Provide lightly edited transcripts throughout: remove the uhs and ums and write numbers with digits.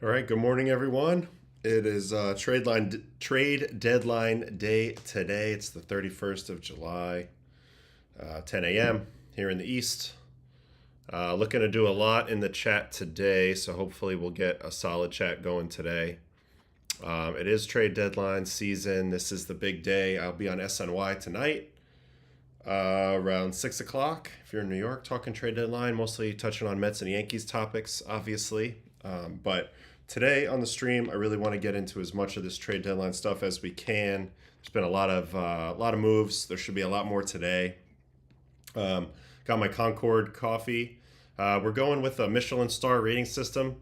All right, good morning, everyone. It is trade deadline day today. It's the 31st of July, 10 a.m. here in the East. Looking to do a lot in the chat today, so hopefully we'll get a solid chat going today. It is trade deadline season. This is the big day. I'll be on SNY tonight around 6 o'clock. If you're in New York, talking trade deadline, mostly touching on Mets and Yankees topics, obviously. But today on the stream, I really want to get into as much of this trade deadline stuff as we can. There's been a lot of moves. There should be a lot more today. Got my Concord Coffee. We're going with a Michelin star rating system,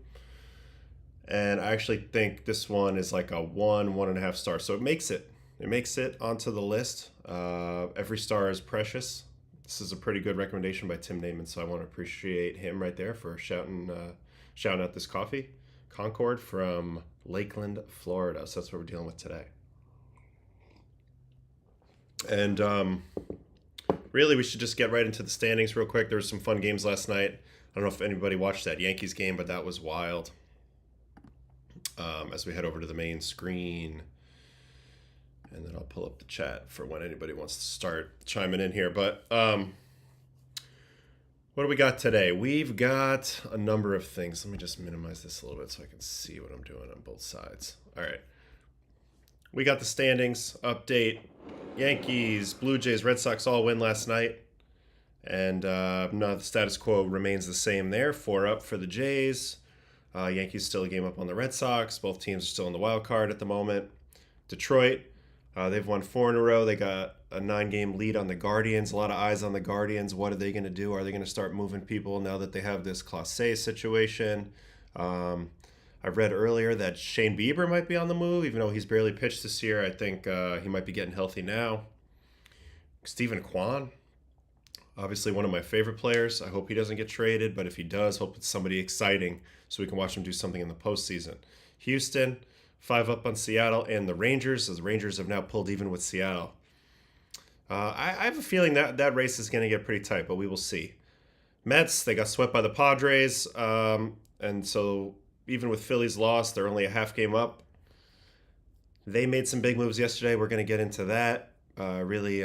and I actually think this one is like a 1.5 star. So it makes it onto the list. Every star is precious. This is a pretty good recommendation by Tim Naiman, so I want to appreciate him right there for shouting out this coffee. Concord from Lakeland, Florida. So that's what we're dealing with today. And really, we should just get right into the standings real quick. There were some fun games last night. I don't know if anybody watched that Yankees game, but that was wild. As we head over to the main screen, and then I'll pull up the chat for when anybody wants to start chiming in here. But what do we got today? We've got a number of things. Let me just minimize this a little bit so I can see what I'm doing on both sides. All right. We got the standings update. Yankees, Blue Jays, Red Sox all win last night. And no, the status quo remains the same there. 4 up for the Jays. Yankees still a game up on the Red Sox. Both teams are still in the wild card at the moment. Detroit, they've won 4 in a row. They got a 9-game lead on the Guardians. A lot of eyes on the Guardians. What are they going to do? Are they going to start moving people now that they have this Clase situation? I read earlier that Shane Bieber might be on the move, even though he's barely pitched this year. I think he might be getting healthy now. Stephen Kwan, obviously one of my favorite players. I hope he doesn't get traded, but if he does, hope it's somebody exciting so we can watch him do something in the postseason. Houston, 5 up on Seattle, and the Rangers, as the Rangers have now pulled even with Seattle. I have a feeling that race is going to get pretty tight, but we will see. Mets, they got swept by the Padres, and so even with Phillies lost, they're only a half game up. They made some big moves yesterday. We're going to get into that. They really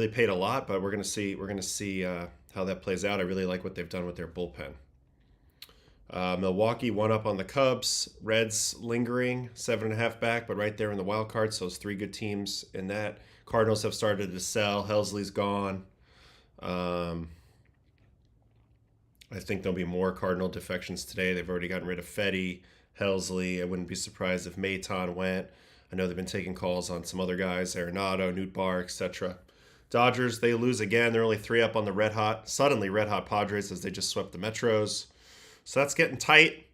paid a lot, but we're going to see how that plays out. I really like what they've done with their bullpen. Milwaukee 1 up on the Cubs. Reds lingering 7.5 back, but right there in the wild card. So it's 3 good teams in that. Cardinals have started to sell. Helsley's gone. I think there'll be more Cardinal defections today. They've already gotten rid of Fetty, Helsley. I wouldn't be surprised if Maton went. I know they've been taking calls on some other guys, Arenado, Newt Barr, etc. Dodgers, they lose again. They're only 3 up on the suddenly red hot Padres as they just swept the Metros. So that's getting tight.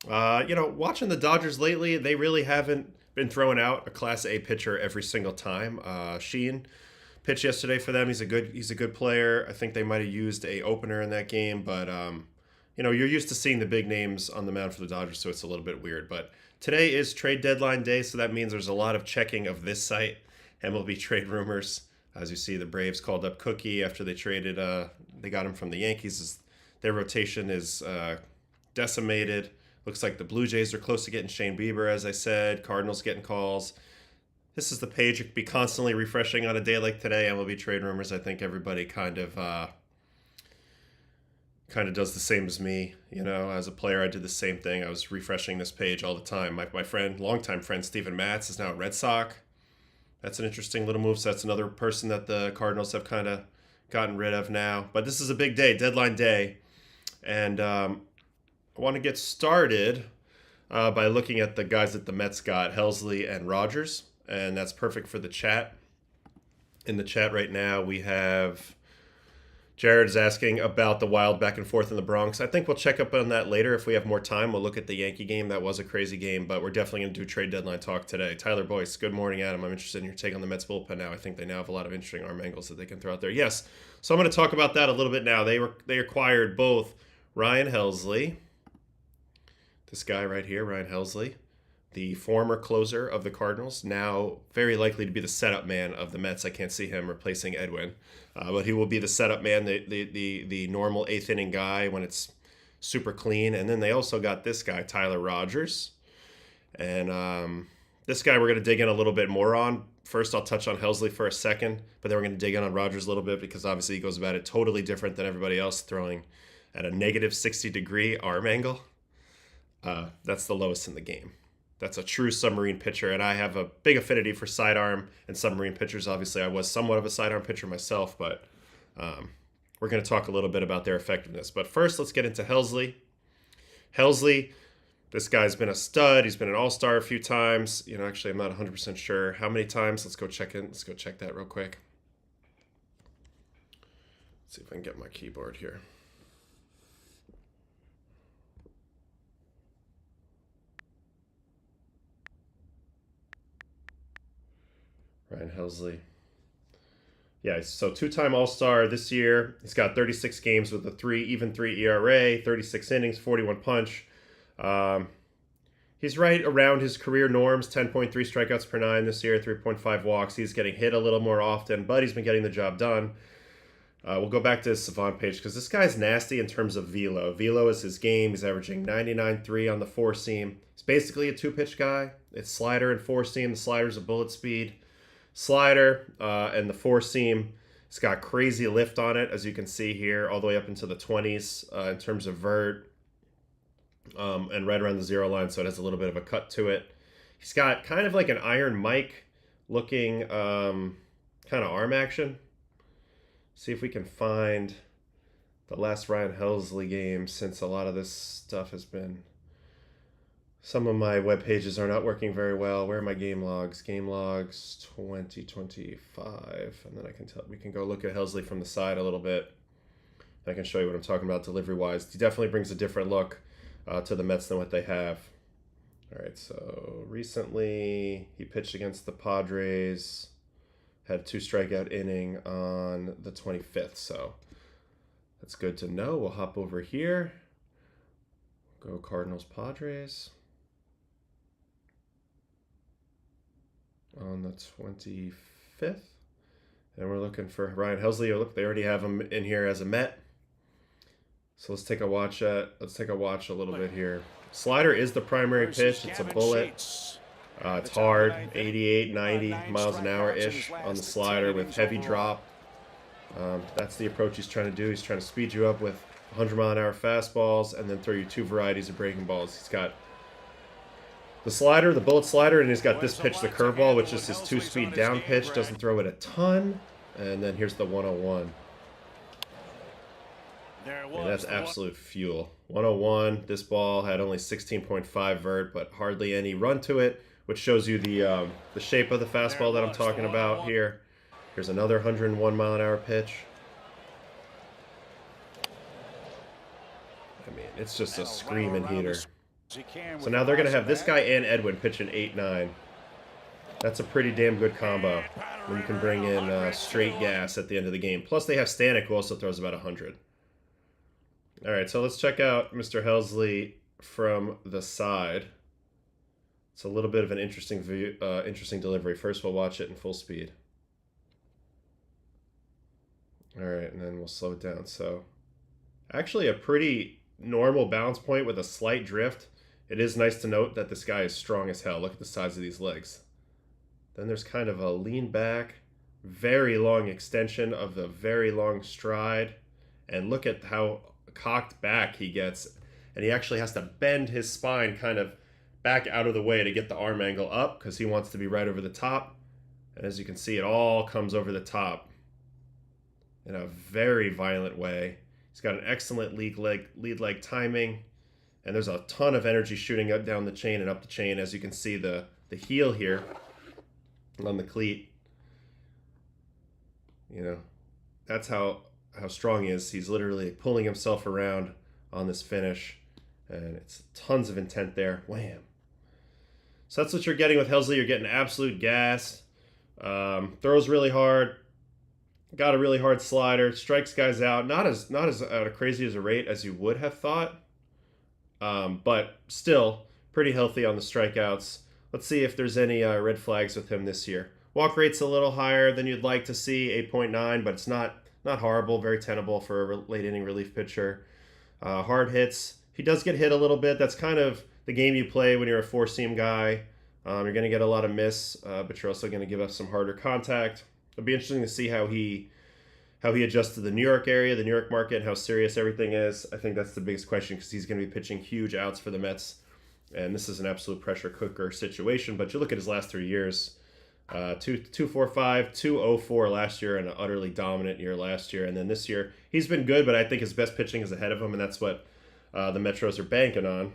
Watching the Dodgers lately, they really haven't been throwing out a Class A pitcher every single time. Sheen pitched yesterday for them. He's a good player. I think they might have used a opener in that game, but you're used to seeing the big names on the mound for the Dodgers, so it's a little bit weird. But today is trade deadline day, so that means there's a lot of checking of this site, MLB trade rumors. As you see, the Braves called up Cookie after they traded. They got him from the Yankees. Their rotation is decimated. Looks like the Blue Jays are close to getting Shane Bieber, as I said. Cardinals getting calls. This is the page. It could be constantly refreshing on a day like today. MLB trade rumors. I think everybody kind of does the same as me. As a player, I did the same thing. I was refreshing this page all the time. My friend, longtime friend, Steven Matz, is now a Red Sox. That's an interesting little move. So that's another person that the Cardinals have kind of gotten rid of now. But this is a big day, deadline day. And I want to get started by looking at the guys that the Mets got, Helsley and Rogers. And that's perfect for the chat. In the chat right now, we have Jared is asking about the wild back and forth in the Bronx. I think we'll check up on that later if we have more time. We'll look at the Yankee game. That was a crazy game, but we're definitely going to do trade deadline talk today. Tyler Boyce, good morning, Adam. I'm interested in your take on the Mets bullpen now. I think they now have a lot of interesting arm angles that they can throw out there. Yes, so I'm going to talk about that a little bit now. They acquired both Ryan Helsley, this guy right here, Ryan Helsley, the former closer of the Cardinals, now very likely to be the setup man of the Mets. I can't see him replacing Edwin, but he will be the setup man, the normal eighth inning guy when it's super clean. And then they also got this guy, Tyler Rogers. And this guy we're going to dig in a little bit more on. First, I'll touch on Helsley for a second, but then we're going to dig in on Rogers a little bit because obviously he goes about it totally different than everybody else, throwing at a negative 60-degree arm angle. That's the lowest in the game. That's a true submarine pitcher, and I have a big affinity for sidearm and submarine pitchers. Obviously, I was somewhat of a sidearm pitcher myself, but we're going to talk a little bit about their effectiveness. But first, let's get into Helsley. Helsley, this guy's been a stud. He's been an all-star a few times. You know, actually, I'm not 100% sure how many times. Let's go check in. Let's go check that real quick. Let's see if I can get my keyboard here. Ryan Helsley. Yeah, so two-time All-Star this year. He's got 36 games with a 3 ERA, 36 innings, 41 punch. He's right around his career norms, 10.3 strikeouts per nine this year, 3.5 walks. He's getting hit a little more often, but he's been getting the job done. We'll go back to his Savant page because this guy's nasty in terms of velo. Velo is his game. He's averaging 99.3 on the four-seam. He's basically a two-pitch guy. It's slider and four-seam. The slider's a bullet speed slider, and the four-seam, it's got crazy lift on it, as you can see here, all the way up into the 20s in terms of vert, and right around the zero line, so it has a little bit of a cut to it. He's got kind of like an Iron Mike looking kind of arm action. See if we can find the last Ryan Helsley game, since a lot of this stuff has been... Some of my web pages are not working very well. Where are my game logs? Game logs 2025. And then we can go look at Helsley from the side a little bit. I can show you what I'm talking about delivery-wise. He definitely brings a different look to the Mets than what they have. All right, so recently he pitched against the Padres, had a 2-strikeout inning on the 25th. So that's good to know. We'll hop over here. Go Cardinals-Padres. On the 25th, and we're looking for Ryan Helsley. Look, they already have him in here as a Met. So let's take a watch a little bit here. Slider is the primary pitch. It's a bullet. It's hard, 88, 90 miles an hour ish on the slider with heavy drop. That's the approach he's trying to do. He's trying to speed you up with 100 mile an hour fastballs and then throw you two varieties of breaking balls. He's got the slider, the bullet slider, and he's got this pitch, the curveball, which is his 2-speed down pitch. Doesn't throw it a ton. And then here's the 101. And that's absolute fuel. 101, this ball had only 16.5 vert, but hardly any run to it, which shows you the shape of the fastball that I'm talking about here. Here's another 101 mile an hour pitch. I mean, it's just a screaming heater. So now they're going to have this guy and Edwin pitching 8-9. That's a pretty damn good combo when you can bring in straight gas at the end of the game. Plus they have Stanek, who also throws about 100. All right, so let's check out Mr. Helsley from the side. It's a little bit of an interesting view, interesting delivery. First, we'll watch it in full speed. All right, and then we'll slow it down. So actually a pretty normal balance point with a slight drift. It is nice to note that this guy is strong as hell. Look at the size of these legs. Then there's kind of a lean back, very long extension of the very long stride. And look at how cocked back he gets. And he actually has to bend his spine kind of back out of the way to get the arm angle up because he wants to be right over the top. And as you can see, it all comes over the top in a very violent way. He's got an excellent lead leg timing. And there's a ton of energy shooting up down the chain and up the chain. As you can see, the heel here on the cleat. You know, that's how strong he is. He's literally pulling himself around on this finish. And it's tons of intent there. Wham. So that's what you're getting with Helsley. You're getting absolute gas. Throws really hard. Got a really hard slider. Strikes guys out. Not as crazy as a rate as you would have thought. But still pretty healthy on the strikeouts. Let's see if there's any red flags with him this year. Walk rate's a little higher than you'd like to see, 8.9, but it's not horrible, very tenable for a late inning relief pitcher. Hard hits. He does get hit a little bit. That's kind of the game you play when you're a four-seam guy. You're going to get a lot of miss, but you're also going to give up some harder contact. It'll be interesting to see how he adjusts to the New York area, the New York market, and how serious everything is. I think that's the biggest question because he's going to be pitching huge outs for the Mets, and this is an absolute pressure cooker situation. But you look at his last 3 years, 2.45, 2.04 last year, and an utterly dominant year last year. And then this year, he's been good, but I think his best pitching is ahead of him, and that's what the Metros are banking on.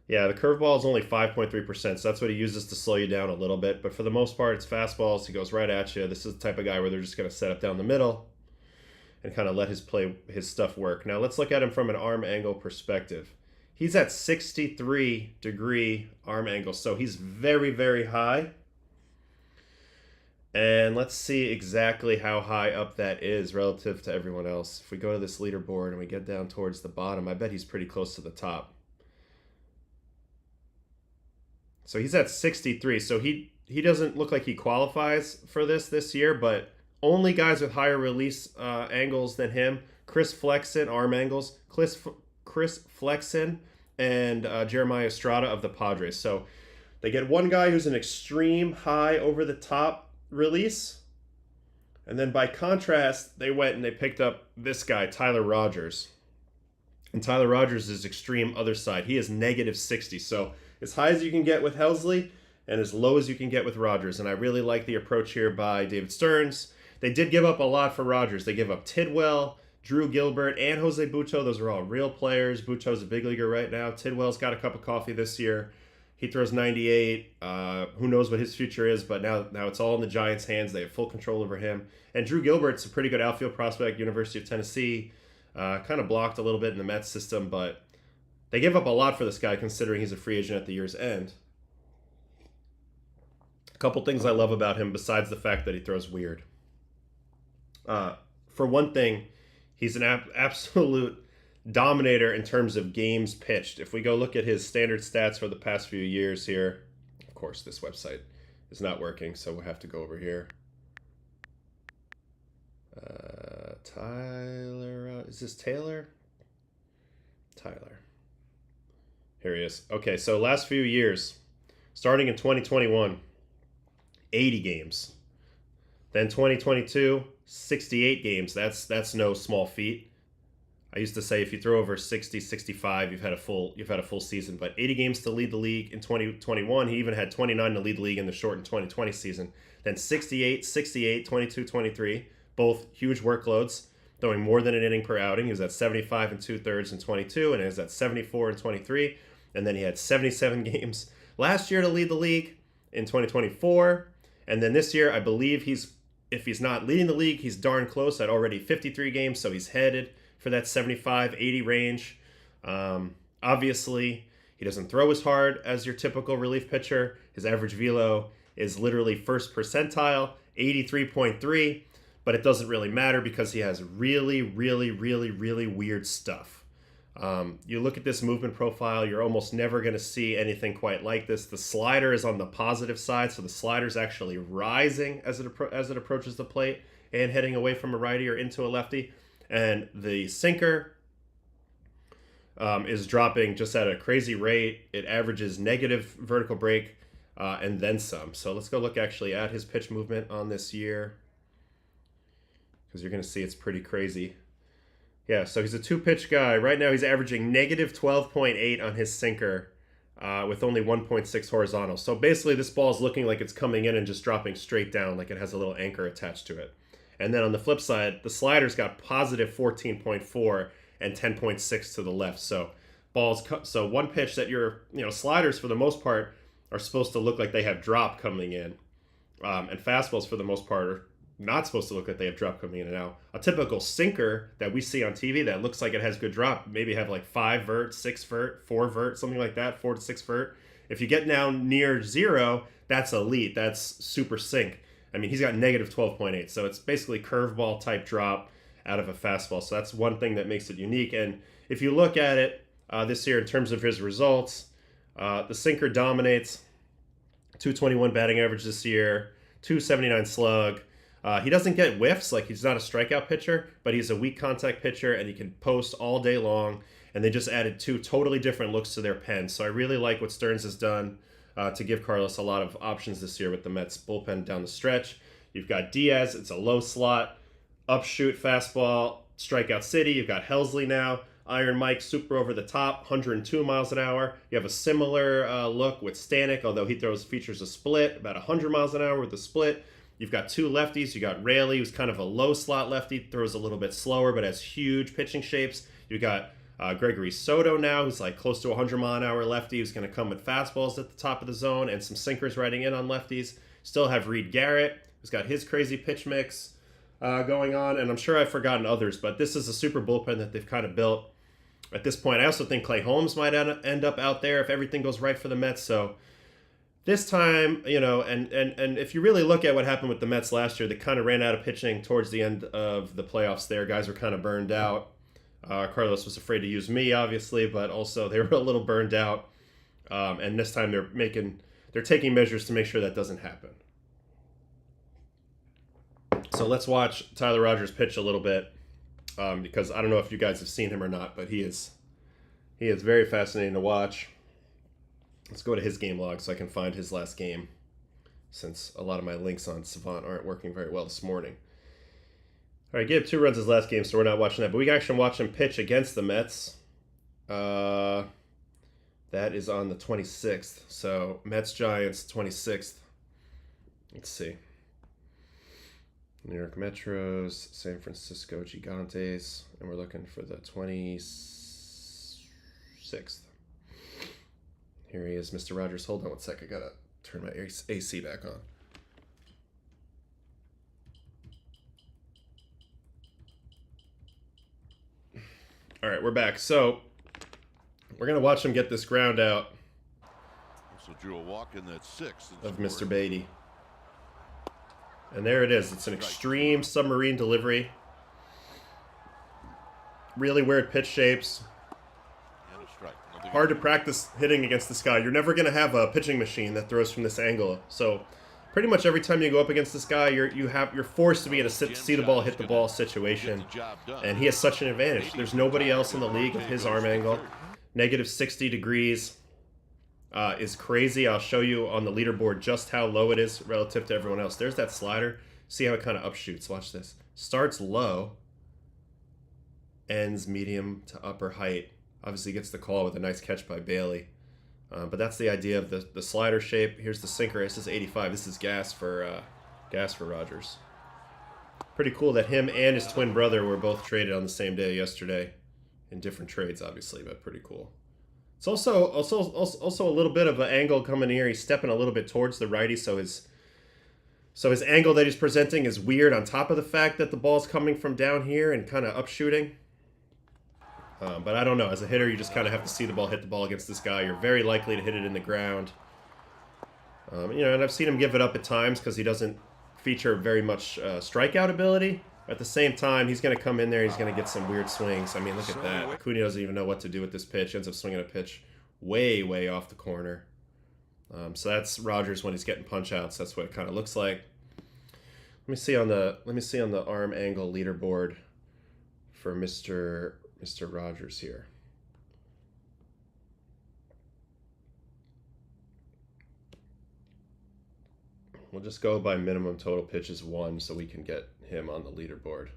Yeah, the curveball is only 5.3%, so that's what he uses to slow you down a little bit. But for the most part, it's fastballs. He goes right at you. This is the type of guy where they're just going to set up down the middle and kind of let his stuff work. Now, let's look at him from an arm angle perspective. He's at 63-degree arm angle, so he's very, very high. And let's see exactly how high up that is relative to everyone else. If we go to this leaderboard and we get down towards the bottom, I bet he's pretty close to the top. So he's at 63. So he doesn't look like he qualifies for this year, but only guys with higher release angles than him. Chris Flexen, arm angles. Chris Flexen and Jeremiah Estrada of the Padres. So they get one guy who's an extreme high over the top release. And then by contrast, they went and they picked up this guy, Tyler Rogers. And Tyler Rogers is extreme other side. He is negative 60. So as high as you can get with Helsley and as low as you can get with Rogers. And I really like the approach here by David Stearns. They did give up a lot for Rogers. They give up Tidwell, Drew Gilbert, and Jose Butto. Those are all real players. Butto's a big leaguer right now. Tidwell's got a cup of coffee this year. He throws 98. Who knows what his future is, but now it's all in the Giants' hands. They have full control over him. And Drew Gilbert's a pretty good outfield prospect, University of Tennessee. Kind of blocked a little bit in the Mets system, but they give up a lot for this guy considering he's a free agent at the year's end. A couple things I love about him besides the fact that he throws weird. For one thing, he's an absolute dominator in terms of games pitched. If we go look at his standard stats for the past few years here, of course, this website is not working, so we'll have to go over here. Tyler, is this Taylor? Tyler. Here he is. Okay, so last few years, starting in 2021, 80 games. Then 2022, 68 games. That's no small feat. I used to say if you throw over 60, 65, you've had a full season. But 80 games to lead the league in 2021. He even had 29 to lead the league in the shortened 2020 season. Then 68, 68, 22, 23. Both huge workloads, throwing more than an inning per outing. He was at 75 and 2/3 in 22, and he was at 74 in 23. And then he had 77 games last year to lead the league in 2024. And then this year, I believe if he's not leading the league, he's darn close at already 53 games. So he's headed for that 75, 80 range. Obviously, he doesn't throw as hard as your typical relief pitcher. His average velo is literally first percentile, 83.3. But it doesn't really matter because he has really, really, really, really weird stuff. You look at this movement profile, you're almost never going to see anything quite like this. The slider is on the positive side, so the slider's actually rising as it approaches the plate and heading away from a righty or into a lefty. And the sinker is dropping just at a crazy rate. It averages negative vertical break and then some. So let's go look actually at his pitch movement on this year, because you're going to see it's pretty crazy. Yeah, so he's a two-pitch guy. Right now he's averaging negative 12.8 on his sinker with only 1.6 horizontal. So basically this ball is looking like it's coming in and just dropping straight down, like it has a little anchor attached to it. And then on the flip side, the slider's got positive 14.4 and 10.6 to the left. So so one pitch that sliders for the most part are supposed to look like they have drop coming in. And fastballs for the most part are not supposed to look like they have drop coming in and out. A typical sinker that we see on TV that looks like it has good drop, maybe have like 5 vert, 6 vert, 4 vert, something like that, 4 to 6 vert. If you get down near 0, that's elite. That's super sink. I mean, he's got negative 12.8, so it's basically curveball type drop out of a fastball. So that's one thing that makes it unique. And if you look at it this year in terms of his results, the sinker dominates. 221 batting average this year, 279 slug. He doesn't get whiffs, like he's not a strikeout pitcher, but he's a weak contact pitcher, and he can post all day long. And they just added 2 totally different looks to their pen. So I really like what Stearns has done to give Carlos a lot of options this year with the Mets bullpen down the stretch. You've got Diaz, it's a low slot, upshoot fastball, strikeout city. You've got Helsley now, Iron Mike, super over the top, 102 miles an hour. You have a similar look with Stanek, although he features a split, about 100 miles an hour with the split. You've got 2 lefties. You got Raley, who's kind of a low slot lefty, throws a little bit slower, but has huge pitching shapes. You've got Gregory Soto now, who's like close to 100 mile an hour lefty, who's going to come with fastballs at the top of the zone and some sinkers riding in on lefties. Still have Reed Garrett, who's got his crazy pitch mix going on, and I'm sure I've forgotten others, but this is a super bullpen that they've kind of built at this point. I also think Clay Holmes might end up out there if everything goes right for the Mets. So this time, you know, and if you really look at what happened with the Mets last year, they kind of ran out of pitching towards the end of the playoffs there. Guys were kind of burned out. Carlos was afraid to use me, obviously, but also they were a little burned out. And this time they're taking measures to make sure that doesn't happen. So let's watch Tyler Rogers pitch a little bit, because I don't know if you guys have seen him or not, but he is very fascinating to watch. Let's go to his game log so I can find his last game, since a lot of my links on Savant aren't working very well this morning. All right, gave 2 runs his last game, so we're not watching that. But we can actually watch him pitch against the Mets. That is on the 26th. So Mets-Giants, 26th. Let's see. New York Metros, San Francisco Gigantes, and we're looking for the 26th. Here he is, Mr. Rogers. Hold on one sec. I gotta turn my AC back on. All right, we're back. So we're gonna watch him get this ground out Also drew a walk in that 6th of Mr. Beatty. And there it is. It's an extreme submarine delivery. Really weird pitch shapes. Hard to practice hitting against this guy. You're never going to have a pitching machine that throws from this angle. So pretty much every time you go up against this guy, you're forced to be in a see the ball, hit the ball situation. And he has such an advantage. There's nobody else in the league with his arm angle. Negative 60 degrees is crazy. I'll show you on the leaderboard just how low it is relative to everyone else. There's that slider. See how it kind of upshoots. Watch this. Starts low, ends medium to upper height. Obviously gets the call with a nice catch by Bailey. But that's the idea of the slider shape. Here's the sinker. This is 85. This is gas for Rogers. Pretty cool that him and his twin brother were both traded on the same day yesterday, in different trades, obviously, but pretty cool. It's also a little bit of an angle coming here. He's stepping a little bit towards the righty, so his angle that he's presenting is weird. On top of the fact that the ball's coming from down here and kind of upshooting. But I don't know. As a hitter, you just kind of have to see the ball hit the ball against this guy. You're very likely to hit it in the ground. And I've seen him give it up at times because he doesn't feature very much strikeout ability. At the same time, he's going to come in there. He's going to get some weird swings. I mean, look at that. Acuna doesn't even know what to do with this pitch. Ends up swinging a pitch way, way off the corner. So that's Rogers when he's getting punch outs. That's what it kind of looks like. Let me see on the arm angle leaderboard for Mr. Rogers here. We'll just go by minimum total pitches 1 so we can get him on the leaderboard.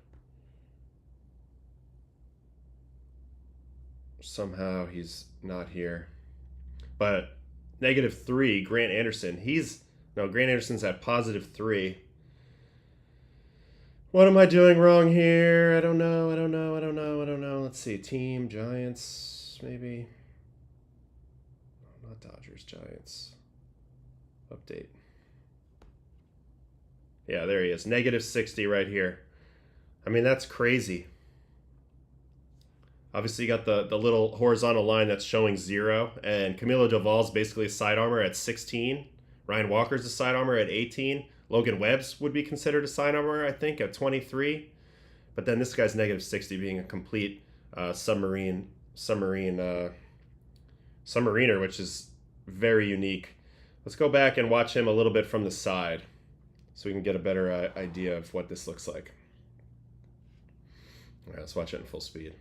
Somehow he's not here. But -3, Grant Anderson. Grant Anderson's at +3. What am I doing wrong here? I don't know. Let's see. Team, Giants, maybe. Not Dodgers, Giants. Update. Yeah, there he is. -60 right here. I mean, that's crazy. Obviously, you got the little horizontal line that's showing 0. And Camilo Doval's basically a side armor at 16. Ryan Walker's a side armor at 18. Logan Webb's would be considered a side armor, I think, at 23. But then this guy's -60 being a complete submariner, which is very unique. Let's go back and watch him a little bit from the side. so we can get a better idea of what this looks like. All right, let's watch it in full speed.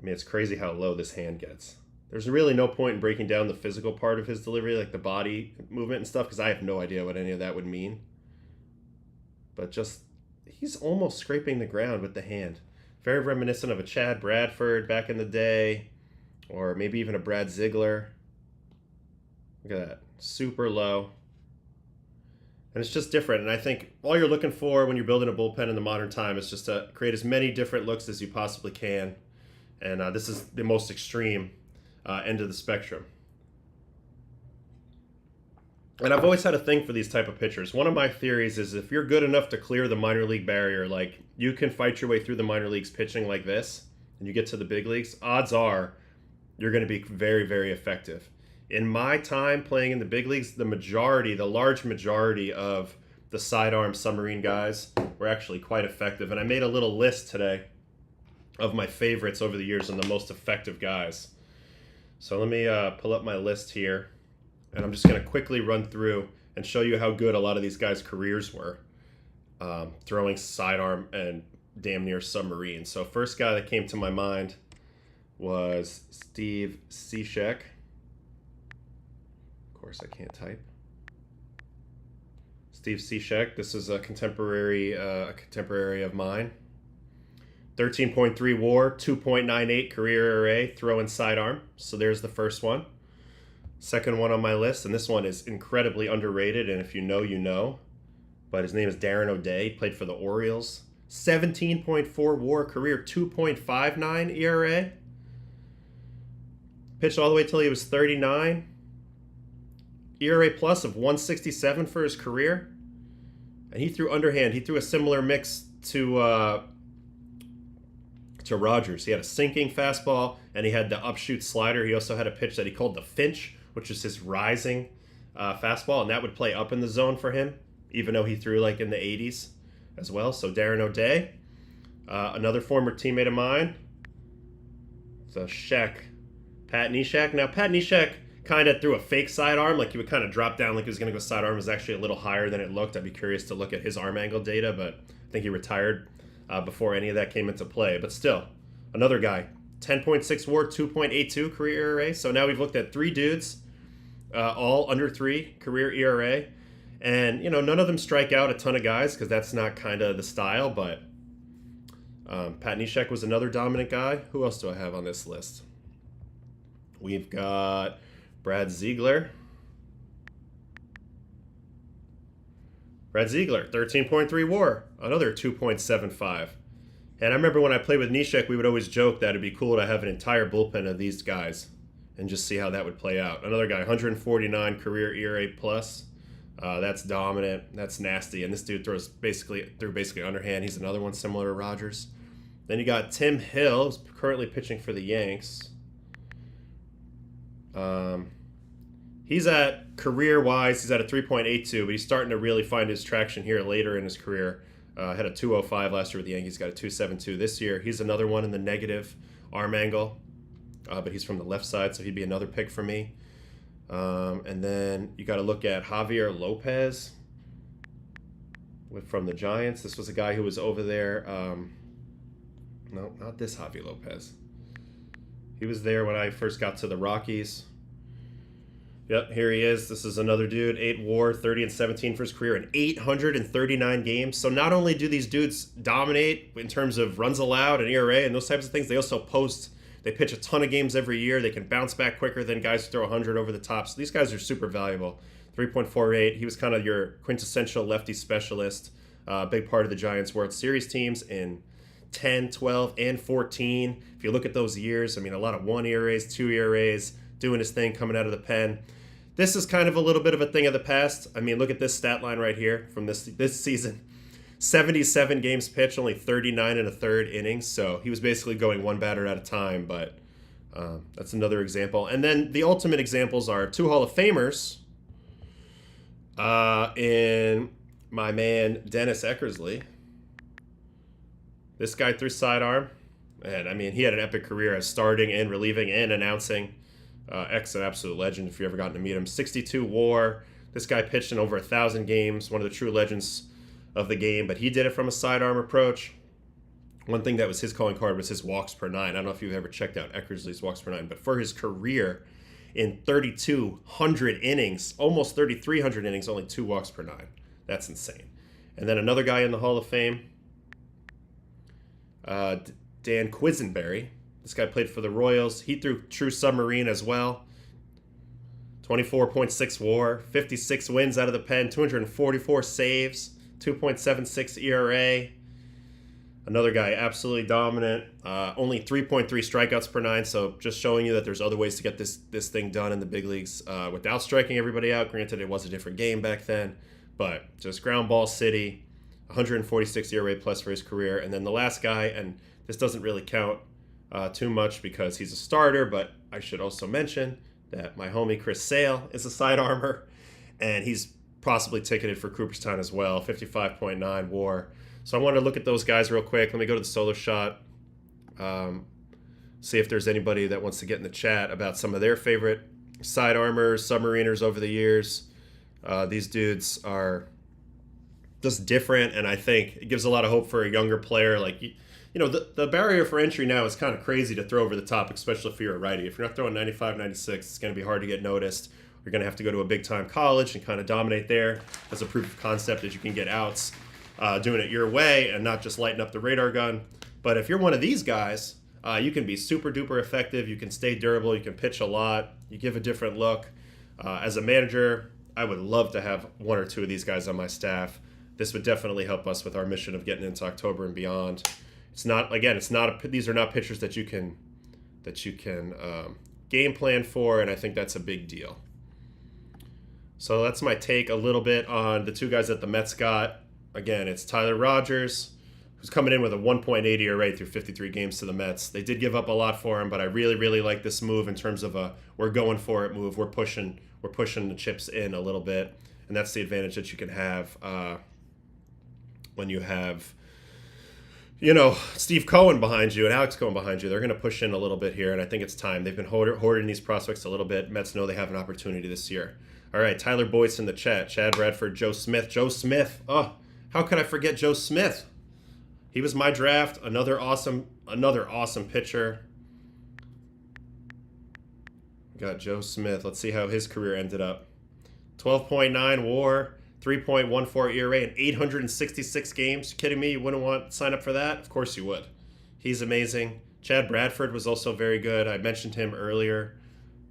I mean, it's crazy how low this hand gets. There's really no point in breaking down the physical part of his delivery, like the body movement and stuff, because I have no idea what any of that would mean. But just, he's almost scraping the ground with the hand. Very reminiscent of a Chad Bradford back in the day, or maybe even a Brad Ziegler. Look at that, super low. And it's just different. And I think all you're looking for when you're building a bullpen in the modern time is just to create as many different looks as you possibly can. And this is the most extreme end of the spectrum. And I've always had a thing for these type of pitchers. One of my theories is if you're good enough to clear the minor league barrier, like you can fight your way through the minor leagues pitching like this, and you get to the big leagues, odds are you're going to be very, very effective. In my time playing in the big leagues, the large majority of the sidearm submarine guys were actually quite effective. And I made a little list today of my favorites over the years and the most effective guys. So let me pull up my list here, and I'm just going to quickly run through and show you how good a lot of these guys' careers were throwing sidearm and damn near submarine. So first guy that came to my mind was Steve Cishek. Of course, I can't type. Steve Cishek. This is a contemporary of mine. 13.3 WAR, 2.98 career ERA, throwing sidearm. So there's the first one. Second one on my list, and this one is incredibly underrated, and if you know, you know. But his name is Darren O'Day. He played for the Orioles. 17.4 WAR career, 2.59 ERA. Pitched all the way till he was 39. ERA plus of 167 for his career. And he threw underhand. He threw a similar mix to Rogers. He had a sinking fastball, and he had the upshoot slider. He also had a pitch that he called the Finch, which is his rising fastball, and that would play up in the zone for him, even though he threw like in the 80s as well. So Darren O'Day, another former teammate of mine, it's a Pat Neshek. Now, Pat Neshek kind of threw a fake sidearm, like he would kind of drop down like he was going to go sidearm. It was actually a little higher than it looked. I'd be curious to look at his arm angle data, but I think he retired before any of that came into play. But still, another guy, 10.6 WAR, 2.82 career ERA. So now we've looked at three dudes, all under 3 career ERA. And, you know, none of them strike out a ton of guys because that's not kind of the style. But Pat Neshek was another dominant guy. Who else do I have on this list? We've got Brad Ziegler. Brad Ziegler, 13.3 WAR, another 2.75. And I remember when I played with Neshek, we would always joke that it'd be cool to have an entire bullpen of these guys and just see how that would play out. Another guy, 149 career ERA plus. That's dominant. That's nasty. And this dude threw basically underhand. He's another one similar to Rogers. Then you got Tim Hill, who's currently pitching for the Yanks. He's at career-wise, he's at a 3.82, but he's starting to really find his traction here later in his career. Had a 2.05 last year with the Yankees, got a 2.72 this year. He's another one in the negative arm angle, but he's from the left side, so he'd be another pick for me. And then you got to look at Javier Lopez from the Giants. This was a guy who was over there. No, not this Javier Lopez. He was there when I first got to the Rockies. Yep, here he is. This is another dude. 8 WAR, 30 and 17 for his career in 839 games. So not only do these dudes dominate in terms of runs allowed and ERA and those types of things, they also they pitch a ton of games every year. They can bounce back quicker than guys who throw 100 over the top. So these guys are super valuable. 3.48. He was kind of your quintessential lefty specialist. Big part of the Giants World Series teams in 10, 12, and 14. If you look at those years, I mean, a lot of 1 ERAs, 2 ERAs, doing his thing coming out of the pen. This is kind of a little bit of a thing of the past. I mean, look at this stat line right here from this season. 77 games pitched, only 39 and a third innings. So he was basically going one batter at a time, but that's another example. And then the ultimate examples are 2 Hall of Famers in my man Dennis Eckersley. This guy threw sidearm. And, I mean, he had an epic career as starting and relieving and announcing. An absolute legend if you ever gotten to meet him. 62 WAR, This guy pitched in over 1,000 games, one of the true legends of the game, but he did it from a sidearm approach. One thing that was his calling card was his walks per nine. I don't know if you've ever checked out Eckersley's walks per nine, but for his career in 3,200 innings, almost 3,300 innings, only 2 walks per nine. That's insane. And then another guy in the Hall of Fame, Dan Quisenberry. This guy played for the Royals. He threw true submarine as well. 24.6 WAR, 56 wins out of the pen, 244 saves, 2.76 ERA. Another guy absolutely dominant. Only 3.3 strikeouts per nine. So just showing you that there's other ways to get this thing done in the big leagues without striking everybody out. Granted, it was a different game back then, but just ground ball city. 146 ERA plus for his career. And then the last guy, and this doesn't really count too much because he's a starter, but I should also mention that my homie Chris Sale is a side armor, and he's possibly ticketed for Cooperstown as well, 55.9 WAR. So I want to look at those guys real quick. Let me go to the solo shot, see if there's anybody that wants to get in the chat about some of their favorite side armors, submariners over the years. These dudes are just different, and I think it gives a lot of hope for a younger player. Like, you know, the barrier for entry now is kind of crazy to throw over the top, especially if you're a righty. If you're not throwing 95, 96, it's going to be hard to get noticed. You're going to have to go to a big-time college and kind of dominate there as a proof of concept that you can get outs doing it your way and not just lighting up the radar gun. But if you're one of these guys, you can be super-duper effective. You can stay durable. You can pitch a lot. You give a different look. As a manager, I would love to have 1 or 2 of these guys on my staff. This would definitely help us with our mission of getting into October and beyond. It's not, again, these are not pitchers that you can game plan for, and I think that's a big deal. So that's my take a little bit on the 2 guys that the Mets got. Again, it's Tyler Rogers, who's coming in with a 1.8 ERA through 53 games to the Mets. They did give up a lot for him, but I really, really like this move in terms of a we're going for it move. We're pushing the chips in a little bit, and that's the advantage that you can have when you have, you know, Steve Cohen behind you and Alex Cohen behind you. They're going to push in a little bit here, and I think it's time. They've been hoarding these prospects a little bit. Mets know they have an opportunity this year. All right, Tyler Boyce in the chat. Chad Bradford, Joe Smith. Joe Smith. Oh, how could I forget Joe Smith? He was my draft. Another awesome pitcher. Got Joe Smith. Let's see how his career ended up. 12.9 WAR, 3.14 ERA in 866 games. You kidding me? You wouldn't want to sign up for that? Of course you would. He's amazing. Chad Bradford was also very good. I mentioned him earlier.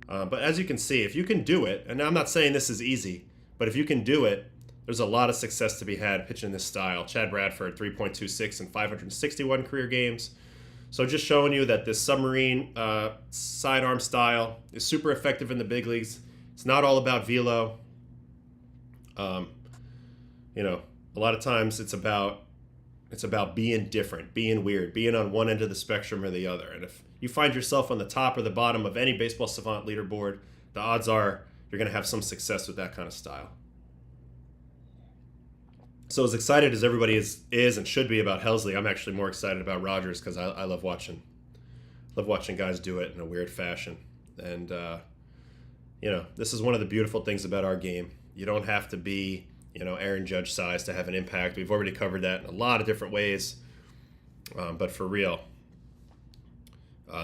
But as you can see, if you can do it, and I'm not saying this is easy, but if you can do it, there's a lot of success to be had pitching this style. Chad Bradford, 3.26 in 561 career games. So just showing you that this submarine sidearm style is super effective in the big leagues. It's not all about velo. You know, a lot of times it's about being different, being weird, being on one end of the spectrum or the other. And if you find yourself on the top or the bottom of any baseball savant leaderboard, the odds are you're going to have some success with that kind of style. So as excited as everybody is and should be about Helsley, I'm actually more excited about Rogers because I love watching guys do it in a weird fashion. And you know, this is one of the beautiful things about our game. You don't have to be, you know, Aaron Judge size to have an impact. We've already covered that in a lot of different ways. But for real,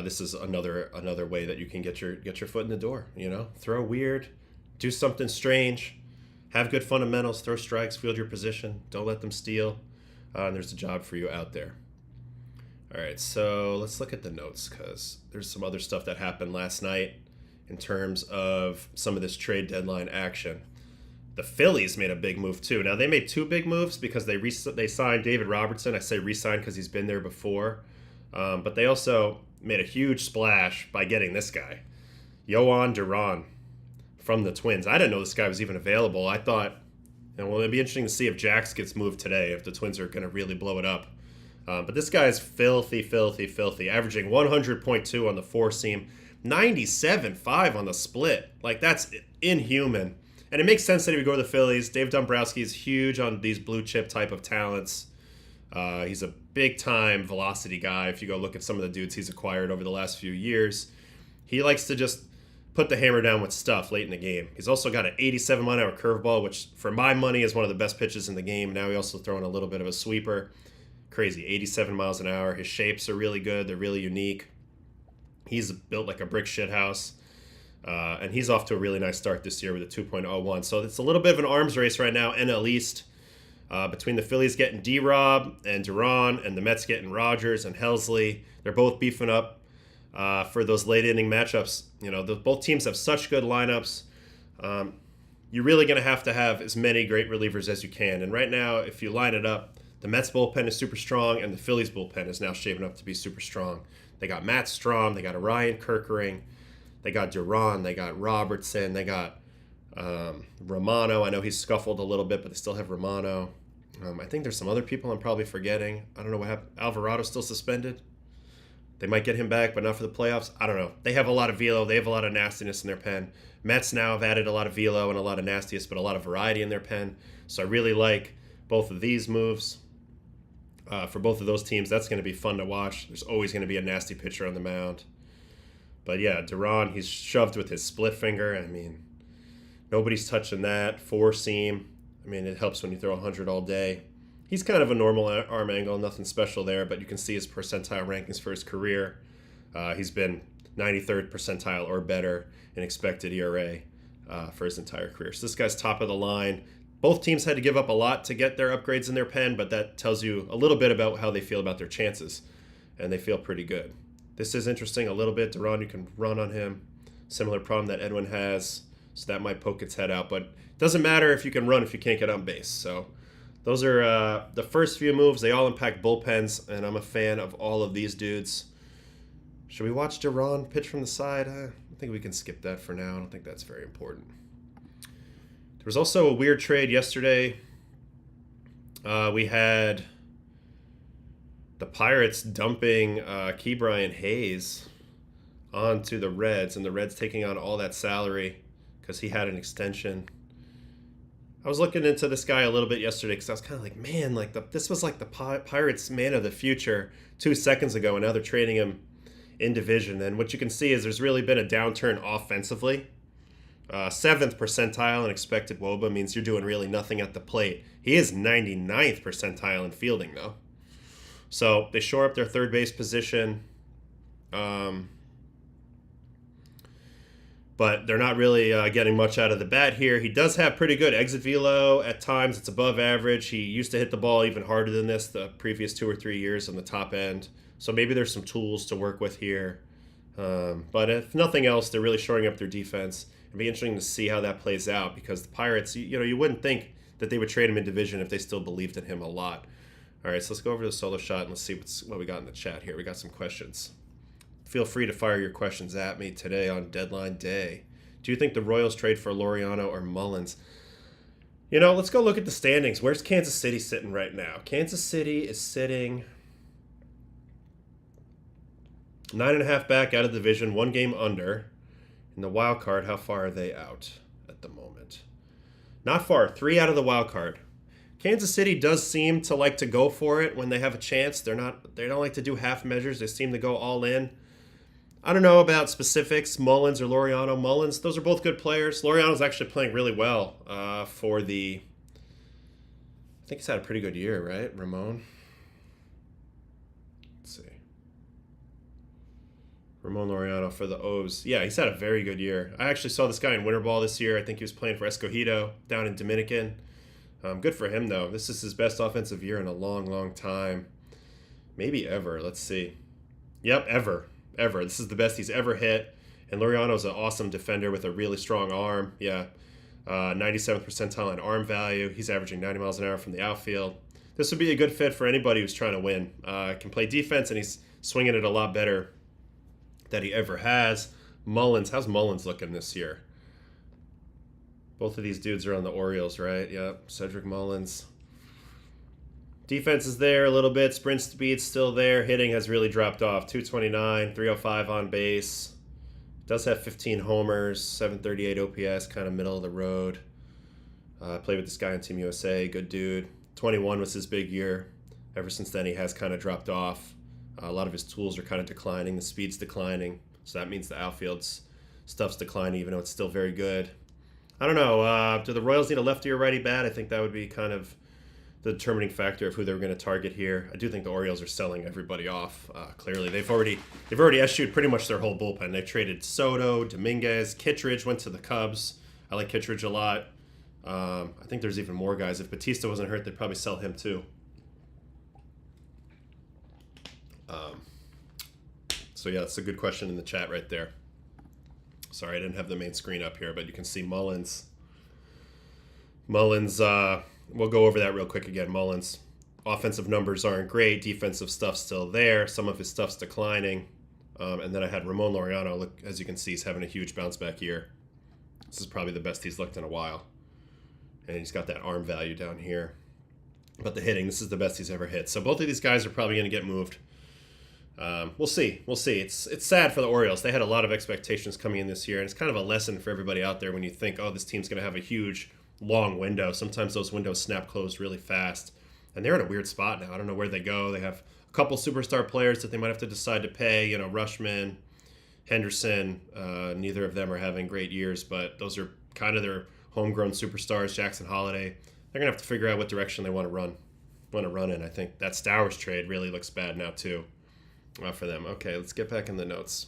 this is another way that you can get your foot in the door. You know, throw weird, do something strange, have good fundamentals, throw strikes, field your position, don't let them steal. And there's a job for you out there. All right, so let's look at the notes because there's some other stuff that happened last night in terms of some of this trade deadline action. The Phillies made a big move too. Now they made 2 big moves because they signed David Robertson. I say re-signed because he's been there before, but they also made a huge splash by getting this guy, Duran, from the Twins. I didn't know this guy was even available. I thought, well, it'd be interesting to see if Jax gets moved today, if the Twins are going to really blow it up. But this guy is filthy, averaging 100.2 on the 4-seam, 97.5 on the split. Like, that's inhuman. And it makes sense that he would go to the Phillies. Dave Dombrowski is huge on these blue chip type of talents. He's a big-time velocity guy. If you go look at some of the dudes he's acquired over the last few years, he likes to just put the hammer down with stuff late in the game. He's also got an 87-mile-an-hour curveball, which for my money is one of the best pitches in the game. Now he also throwing a little bit of a sweeper. Crazy, 87 miles an hour. His shapes are really good. They're really unique. He's built like a brick shithouse. And he's off to a really nice start this year with a 2.01. So it's a little bit of an arms race right now, NL East. Between the Phillies getting D-Rob and Duran and the Mets getting Rogers and Helsley. They're both beefing up for those late inning matchups. You know, both teams have such good lineups. You're really going to have as many great relievers as you can. And right now, if you line it up, the Mets bullpen is super strong and the Phillies bullpen is now shaping up to be super strong. They got Matt Strahm, they got Orion Kerkering, they got Duran, they got Robertson, they got Romano. I know he's scuffled a little bit, but they still have Romano. I think there's some other people I'm probably forgetting. I don't know what happened. Alvarado's still suspended. They might get him back, but not for the playoffs. I don't know. They have a lot of velo. They have a lot of nastiness in their pen. Mets now have added a lot of velo and a lot of nastiness, but a lot of variety in their pen. So I really like both of these moves. For both of those teams, that's going to be fun to watch. There's always going to be a nasty pitcher on the mound. But yeah, Duran, he's shoved with his split finger. I mean, nobody's touching that. Four seam. I mean, it helps when you throw 100 all day. He's kind of a normal arm angle, nothing special there, but you can see his percentile rankings for his career. He's been 93rd percentile or better in expected ERA for his entire career. So this guy's top of the line. Both teams had to give up a lot to get their upgrades in their pen, but that tells you a little bit about how they feel about their chances, and they feel pretty good. This is interesting a little bit. Duran, you can run on him. Similar problem that Edwin has, so that might poke its head out, but it doesn't matter if you can run if you can't get on base. So those are the first few moves. They all impact bullpens, and I'm a fan of all of these dudes. Should we watch Duran pitch from the side? I think we can skip that for now. I don't think that's very important. There was also a weird trade yesterday. We had the Pirates dumping Ke'Bryan Hayes onto the Reds, and the Reds taking on all that salary because he had an extension. I was looking into this guy a little bit yesterday because I was kind of like, man, this was like the Pirates' man of the future 2 seconds ago, and now they're trading him in division. And what you can see is there's really been a downturn offensively. 7th percentile in expected WOBA means you're doing really nothing at the plate. He is 99th percentile in fielding, though. So they shore up their third base position. But they're not really getting much out of the bat here. He does have pretty good exit velo at times. It's above average. He used to hit the ball even harder than this the previous 2 or 3 years on the top end. So maybe there's some tools to work with here. But if nothing else, they're really shoring up their defense. It'd be interesting to see how that plays out because the Pirates, you wouldn't think that they would trade him in division if they still believed in him a lot. All right, so let's go over to the solo shot and let's see what we got in the chat here. We got some questions. Feel free to fire your questions at me today on deadline day. Do you think the Royals trade for Laureano or Mullins? Let's go look at the standings. Where's Kansas City sitting right now? Kansas City is sitting 9.5 back out of the division, 1 game under. In the wild card, how far are they out at the moment? Not far, 3 out of the wild card. Kansas City does seem to like to go for it when they have a chance. They don't like to do half measures. They seem to go all in. I don't know about specifics, Mullins or Laureano. Mullins, those are both good players. Laureano's actually playing really well I think he's had a pretty good year, right, Ramon? Let's see. Ramon Laureano for the O's. Yeah, he's had a very good year. I actually saw this guy in winter ball this year. I think he was playing for Escogido down in Dominican. Good for him, though. This is his best offensive year in a long, long time. Maybe ever. Let's see. Yep, ever. This is the best he's ever hit. And Laureano's an awesome defender with a really strong arm. Yeah, 97th percentile in arm value. He's averaging 90 miles an hour from the outfield. This would be a good fit for anybody who's trying to win. Can play defense, and he's swinging it a lot better than he ever has. Mullins, how's Mullins looking this year? Both of these dudes are on the Orioles, right? Yep, Cedric Mullins. Defense is there a little bit. Sprint speed's still there. Hitting has really dropped off. 229, 305 on base. Does have 15 homers, 738 OPS, kind of middle of the road. Played with this guy on Team USA. Good dude. 21 was his big year. Ever since then, he has kind of dropped off. A lot of his tools are kind of declining. The speed's declining. So that means the outfield's Stuff's declining, even though it's still very good. I don't know. Do the Royals need a lefty or righty bat? I think that would be kind of the determining factor of who they were going to target here. I do think the Orioles are selling everybody off. Clearly, they've already eschewed pretty much their whole bullpen. They traded Soto, Dominguez, Kittredge went to the Cubs. I like Kittredge a lot. I think there's even more guys. If Batista wasn't hurt, they'd probably sell him too. So yeah, that's a good question in the chat right there. Sorry, I didn't have the main screen up here, but you can see Mullins. We'll go over that real quick again. Mullins, offensive numbers aren't great. Defensive stuff's still there. Some of his stuff's declining. And then I had Ramon Laureano. Look, as you can see, he's having a huge bounce back year. This is probably the best he's looked in a while. And he's got that arm value down here. But the hitting, this is the best he's ever hit. So both of these guys are probably going to get moved. We'll see. It's sad for the Orioles. They had a lot of expectations coming in this year, and it's kind of a lesson for everybody out there when you think, oh, this team's going to have a huge, long window. Sometimes those windows snap closed really fast, and they're in a weird spot now. I don't know where they go. They have a couple superstar players that they might have to decide to pay. You know, Rushman, Henderson. Neither of them are having great years, but those are kind of their homegrown superstars. Jackson Holiday. They're going to have to figure out what direction they want to run in. I think that Stowers trade really looks bad now too. For them. Okay, let's get back in the notes.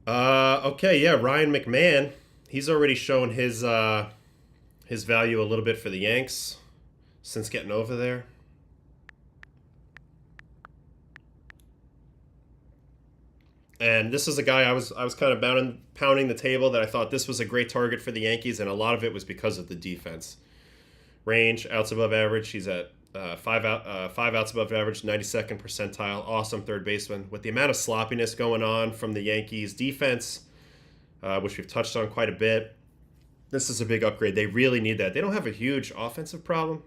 Okay, yeah, Ryan McMahon. He's already shown his value a little bit for the Yanks since getting over there. And this is a guy I was kind of pounding the table that I thought this was a great target for the Yankees, and a lot of it was because of the defense. Range, outs above average. He's at 5 outs above average, 92nd percentile, awesome third baseman. With the amount of sloppiness going on from the Yankees defense, which we've touched on quite a bit, this is a big upgrade. They really need that. They don't have a huge offensive problem,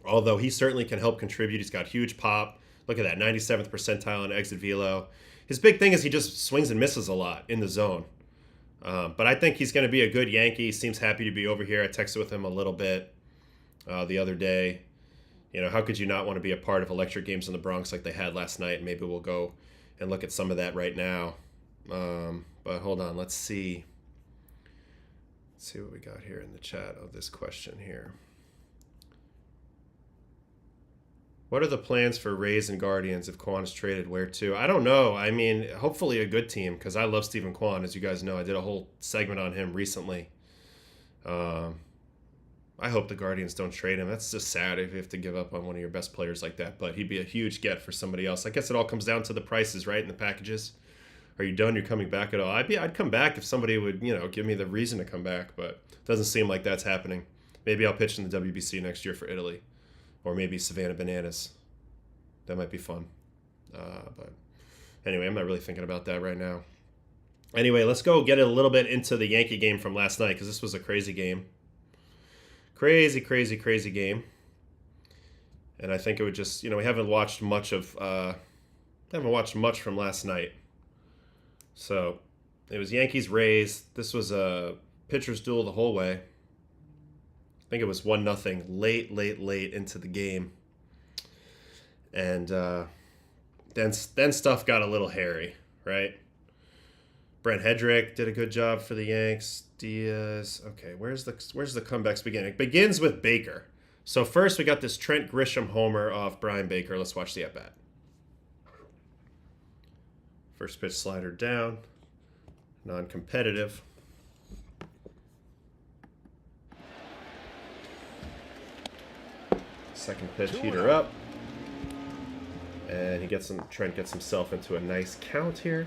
although he certainly can help contribute. He's got huge pop. Look at that, 97th percentile in exit velo. His big thing is he just swings and misses a lot in the zone. But I think he's going to be a good Yankee. He seems happy to be over here. I texted with him a little bit the other day. You know, how could you not want to be a part of electric games in the Bronx like they had last night? Maybe we'll go and look at some of that right now. But hold on, let's see. Let's see what we got here in the chat of this question here. What are the plans for Rays and Guardians if Kwan is traded? Where to? I don't know. I mean, hopefully a good team, because I love Stephen Kwan. As you guys know, I did a whole segment on him recently. I hope the Guardians don't trade him. That's just sad if you have to give up on one of your best players like that. But he'd be a huge get for somebody else. I guess it all comes down to the prices, right, in the packages. Are you done? You're coming back at all? I'd come back if somebody would, give me the reason to come back. But it doesn't seem like that's happening. Maybe I'll pitch in the WBC next year for Italy. Or maybe Savannah Bananas. That might be fun. But anyway, I'm not really thinking about that right now. Anyway, let's go get a little bit into the Yankee game from last night, because this was a crazy game. Crazy game. And I think it would just, we haven't watched much from last night. So it was Yankees Rays. This was a pitcher's duel the whole way. I think it was 1-0 late into the game. And then stuff got a little hairy, right? Brent Hedrick did a good job for the Yanks. Diaz. Okay, where's the comebacks beginning? It begins with Baker. So first we got this Trent Grisham homer off Brian Baker. Let's watch the at-bat. First pitch slider down. Non-competitive. Second pitch heater up. And Trent gets himself into a nice count here.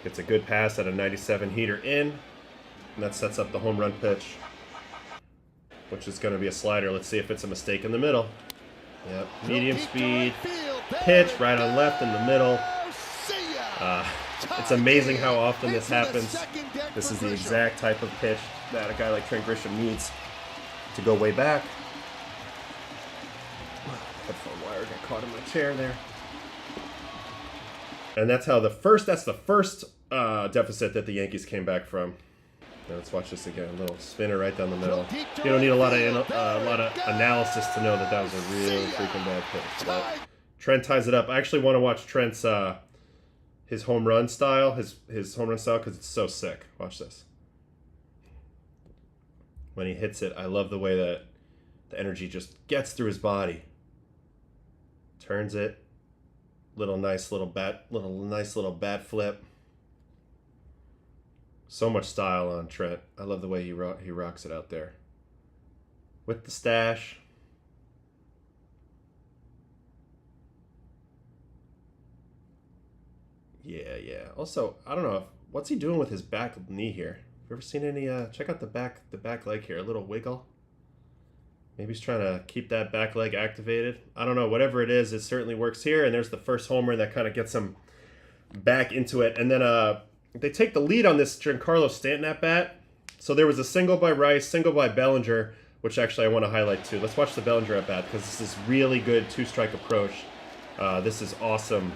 Gets a good pass at a 97 heater in. And that sets up the home run pitch, which is going to be a slider. Let's see if it's a mistake in the middle. Yep, medium speed pitch right on left in the middle. It's amazing how often this happens. This is the exact type of pitch that a guy like Trent Grisham needs to go way back. Headphone wire got caught in my chair there. And that's the first deficit that the Yankees came back from. Now let's watch this again. A little spinner right down the middle. You don't need a lot of analysis to know that was a real freaking bad pitch. But Trent ties it up. I actually want to watch Trent's his home run style, his home run style, because it's so sick. Watch this. When he hits it, I love the way that the energy just gets through his body. Turns it. Nice little bat flip. So much style on Trent. I love the way he rocks it out there. With the stash. Yeah. Also, I don't know what's he doing with his back knee here. Have you ever seen any? Check out the back leg here. A little wiggle. Maybe he's trying to keep that back leg activated. I don't know. Whatever it is, it certainly works here. And there's the first homer that kind of gets him back into it. And then they take the lead on this Giancarlo Stanton at bat. So there was a single by Rice, single by Bellinger, which actually I want to highlight too. Let's watch the Bellinger at bat because this is really good two-strike approach. This is awesome.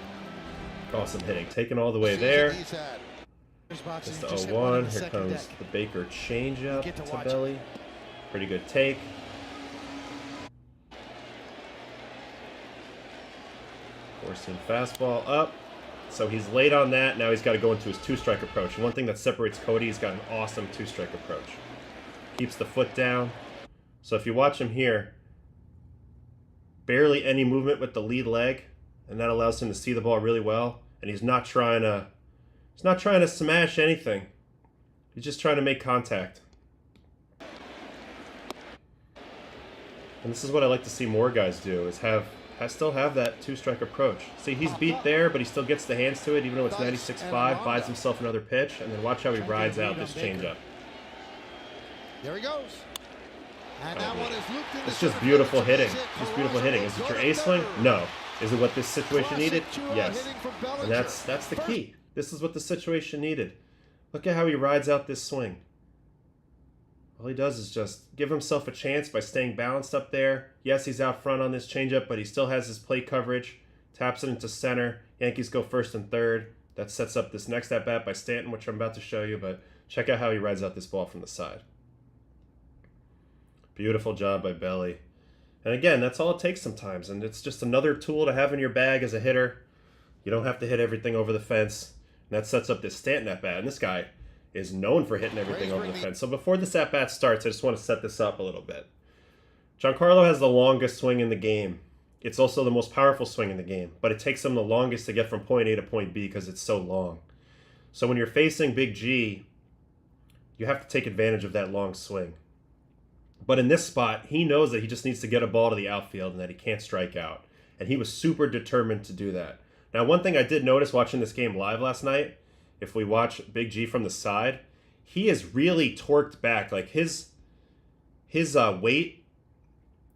Awesome hitting. Taken all the way there. Just the 0-1. Here comes the Baker changeup to Belly. Pretty good take. Forcing fastball up. So he's late on that. Now he's got to go into his two-strike approach. And one thing that separates Cody, he's got an awesome two-strike approach. Keeps the foot down. So if you watch him here, barely any movement with the lead leg, and that allows him to see the ball really well. And he's not trying to smash anything. He's just trying to make contact. And this is what I like to see more guys do, is still have that two-strike approach. See, he's beat there, but he still gets the hands to it, even though it's 96.5, buys himself another pitch, and then watch how he rides out this changeup. There he goes. And that one is looped in. It's just beautiful hitting. Just beautiful hitting. Is it your ace swing? No. Is it what this situation needed? Yes. And that's the key. This is what the situation needed. Look at how he rides out this swing. All he does is just give himself a chance by staying balanced up there. Yes, he's out front on this changeup, but he still has his plate coverage. Taps it into center. Yankees go first and third. That sets up this next at-bat by Stanton, which I'm about to show you, but check out how he rides out this ball from the side. Beautiful job by Belly. And again, that's all it takes sometimes, and it's just another tool to have in your bag as a hitter. You don't have to hit everything over the fence. And that sets up this Stanton at-bat, and this guy is known for hitting everything over the fence. So before this at-bat starts, I just want to set this up a little bit. Giancarlo has the longest swing in the game. It's also the most powerful swing in the game, but it takes him the longest to get from point A to point B because it's so long. So when you're facing Big G, you have to take advantage of that long swing. But in this spot, he knows that he just needs to get a ball to the outfield and that he can't strike out. And he was super determined to do that. Now, one thing I did notice watching this game live last night, if we watch Big G from the side, he is really torqued back. Like his weight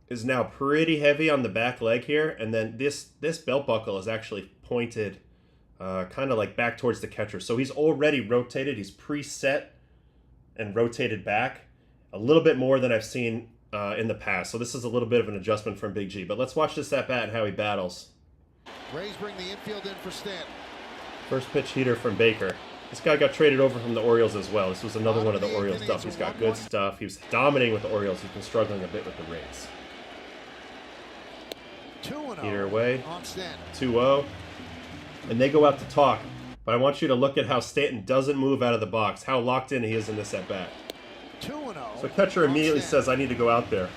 is now pretty heavy on the back leg here. And then this belt buckle is actually pointed kind of like back towards the catcher. So he's already rotated. He's preset and rotated back a little bit more than I've seen in the past. So this is a little bit of an adjustment from Big G. But let's watch this at bat and how he battles. Rays bring the infield in for Stanton. First pitch heater from Baker. This guy got traded over from the Orioles as well. This was another one of the Orioles stuff. He's got good stuff. He was dominating with the Orioles. He's been struggling a bit with the Rays. 2-0 Heater away. on Stanton. 2-0. And they go out to talk. But I want you to look at how Stanton doesn't move out of the box. How locked in he is in this at-bat. 2-0. So catcher immediately says, I need to go out there.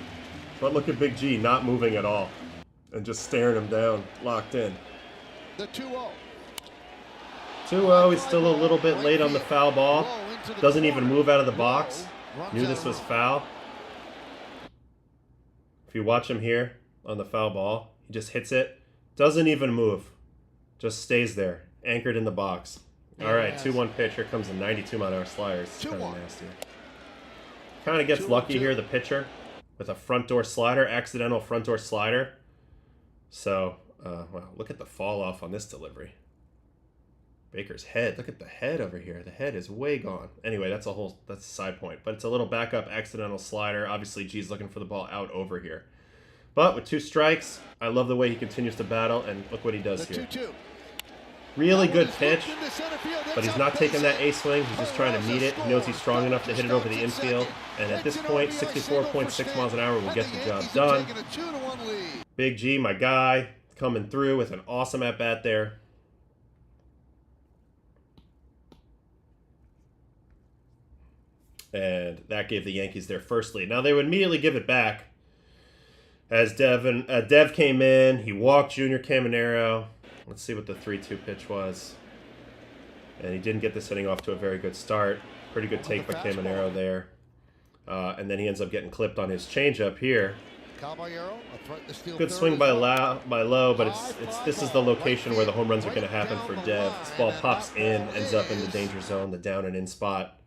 But look at Big G not moving at all. And just staring him down, locked in. The 2-0. 2-0, he's still a little bit late on the foul ball. Doesn't even move out of the box. Knew this was foul. If you watch him here on the foul ball, he just hits it. Doesn't even move. Just stays there, anchored in the box. All right, 2-1 pitch. Here comes a 92-mile-an-hour slider. It's kind of nasty. Kind of gets lucky here, the pitcher, with a front door slider, accidental front door slider. So, wow, look at the fall off on this delivery. Baker's head. Look at the head over here. The head is way gone. Anyway, that's a side point. But it's a little backup accidental slider. Obviously, G's looking for the ball out over here. But with 2 strikes, I love the way he continues to battle, and look what he does here. 2-2. Really good pitch, but he's not taking that A swing. He's just trying to meet it. He knows he's strong enough to hit it over the infield. And at this point, 64.6 miles an hour will get the job done. Big G, my guy, coming through with an awesome at-bat there. And that gave the Yankees their first lead. Now they would immediately give it back as Dev came in. He walked Junior Caminero. Let's see what the 3-2 pitch was. And he didn't get this inning off to a very good start. Pretty good take by Caminero there. And then he ends up getting clipped on his changeup here. Good swing by Lowe, but this is the location where the home runs are going to happen for Dev. This ball pops in, ends up in the danger zone, the down and in spot.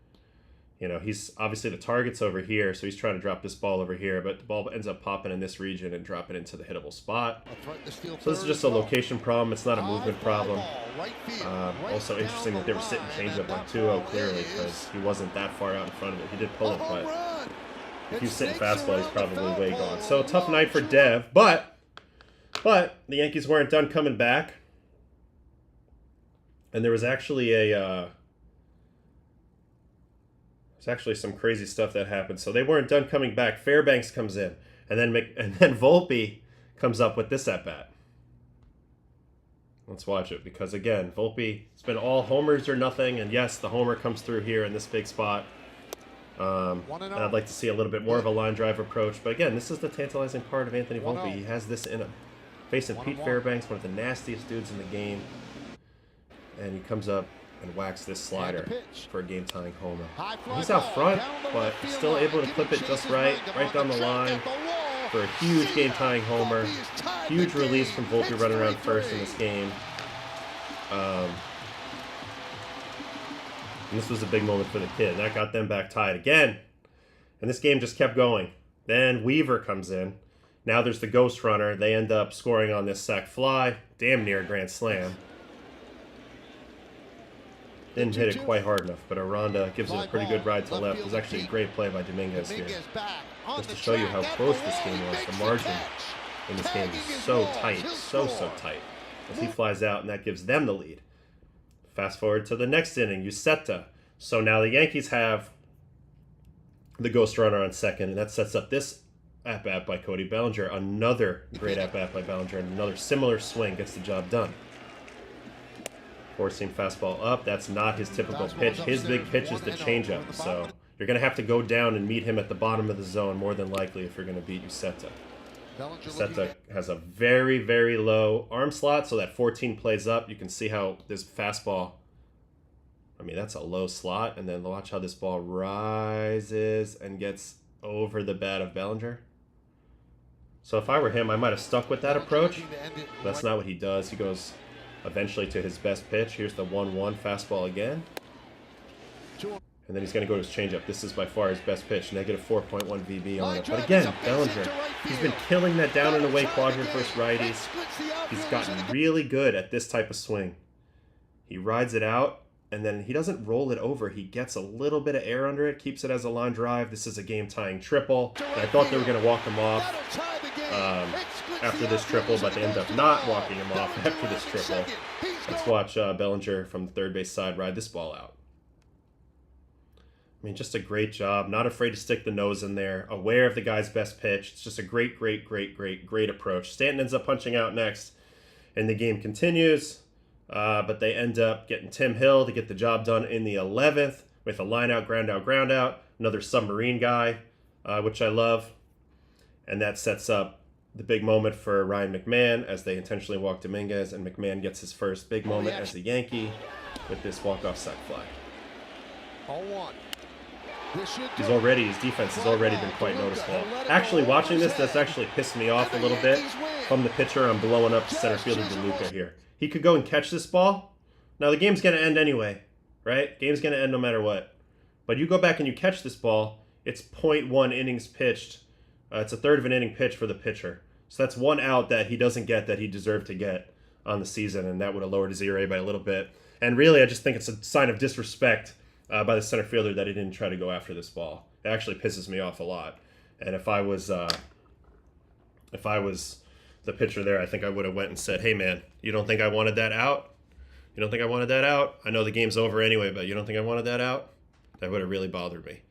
You know, he's obviously the target's over here, so he's trying to drop this ball over here, but the ball ends up popping in this region and dropping into the hittable spot. So this is just a location problem. It's not a movement problem. Also interesting that they were sitting changeup on 2-0 clearly because he wasn't that far out in front of it. He did pull it, but if he's sitting fastball, he's probably way gone. So tough night for Dev, but the Yankees weren't done coming back. And there was actually some crazy stuff that happened. So they weren't done coming back. Fairbanks comes in, and then Volpe comes up with this at bat. Let's watch it because again, Volpe, it's been all homers or nothing, and yes, the homer comes through here in this big spot. And I'd like to see a little bit more of a line drive approach, but again, this is the tantalizing part of Anthony Volpe. He has this in him. Facing Pete Fairbanks, one of the nastiest dudes in the game, and he comes up and whacks this slider for a game-tying homer. He's out front, but still able to clip it just right down the line for a huge game-tying homer. Huge release from Volpe running around first in this game. And this was a big moment for the kid, and that got them back tied again. And this game just kept going. Then Weaver comes in. Now there's the ghost runner. They end up scoring on this sac fly. Damn near a grand slam. Didn't hit it quite hard enough, but Aranda gives it a pretty good ride to left. It was actually a great play by Dominguez here. Just to show you how close this game was. The margin in this game is so tight, so tight. As he flies out, and that gives them the lead. Fast forward to the next inning, Uceta. So now the Yankees have the ghost runner on second, and that sets up this at-bat by Cody Bellinger. Another great at-bat by Bellinger, and another similar swing gets the job done. Four-seam fastball up. That's not his typical pitch. His big pitch is the changeup. So you're going to have to go down and meet him at the bottom of the zone more than likely if you're going to beat Uceta. Uceta has a very, very low arm slot, so that 14 plays up. You can see how this fastball, I mean, that's a low slot. And then watch how this ball rises and gets over the bat of Bellinger. So if I were him, I might have stuck with that approach. That's not what he does. He goes eventually to his best pitch. Here's the 1-1 fastball again. And then he's going to go to his changeup. This is by far his best pitch. Negative 4.1 VB on it. But again, Bellinger, he's been killing that down and away quadrant versus righties. He's gotten really good at this type of swing. He rides it out, and then he doesn't roll it over. He gets a little bit of air under it, keeps it as a line drive. This is a game-tying triple. And I thought they were going to walk him off after this triple, but they end up not walking him off after this triple. Let's watch Bellinger from the third base side ride this ball out. I mean, just a great job. Not afraid to stick the nose in there. Aware of the guy's best pitch. It's just a great approach. Stanton ends up punching out next, and the game continues. But they end up getting Tim Hill to get the job done in the 11th with a line-out, ground out. Another submarine guy, which I love. And that sets up the big moment for Ryan McMahon as they intentionally walk Dominguez, and McMahon gets his first big moment as a Yankee with this walk-off sac fly. 0-1. His defense has already been quite noticeable. Actually, watching this, that's actually pissed me off a little bit. From the pitcher, I'm blowing up center fielder DeLuca here. He could go and catch this ball. Now, the game's going to end anyway, right? Game's going to end no matter what. But you go back and you catch this ball, it's 0.1 innings pitched. It's a third of an inning pitch for the pitcher. So that's one out that he doesn't get that he deserved to get on the season, and that would have lowered his ERA by a little bit. And really, I just think it's a sign of disrespect by the center fielder that he didn't try to go after this ball. It actually pisses me off a lot. And if I was the pitcher there, I think I would have went and said, "Hey man, you don't think I wanted that out? You don't think I wanted that out? I know the game's over anyway, but you don't think I wanted that out?" That would have really bothered me.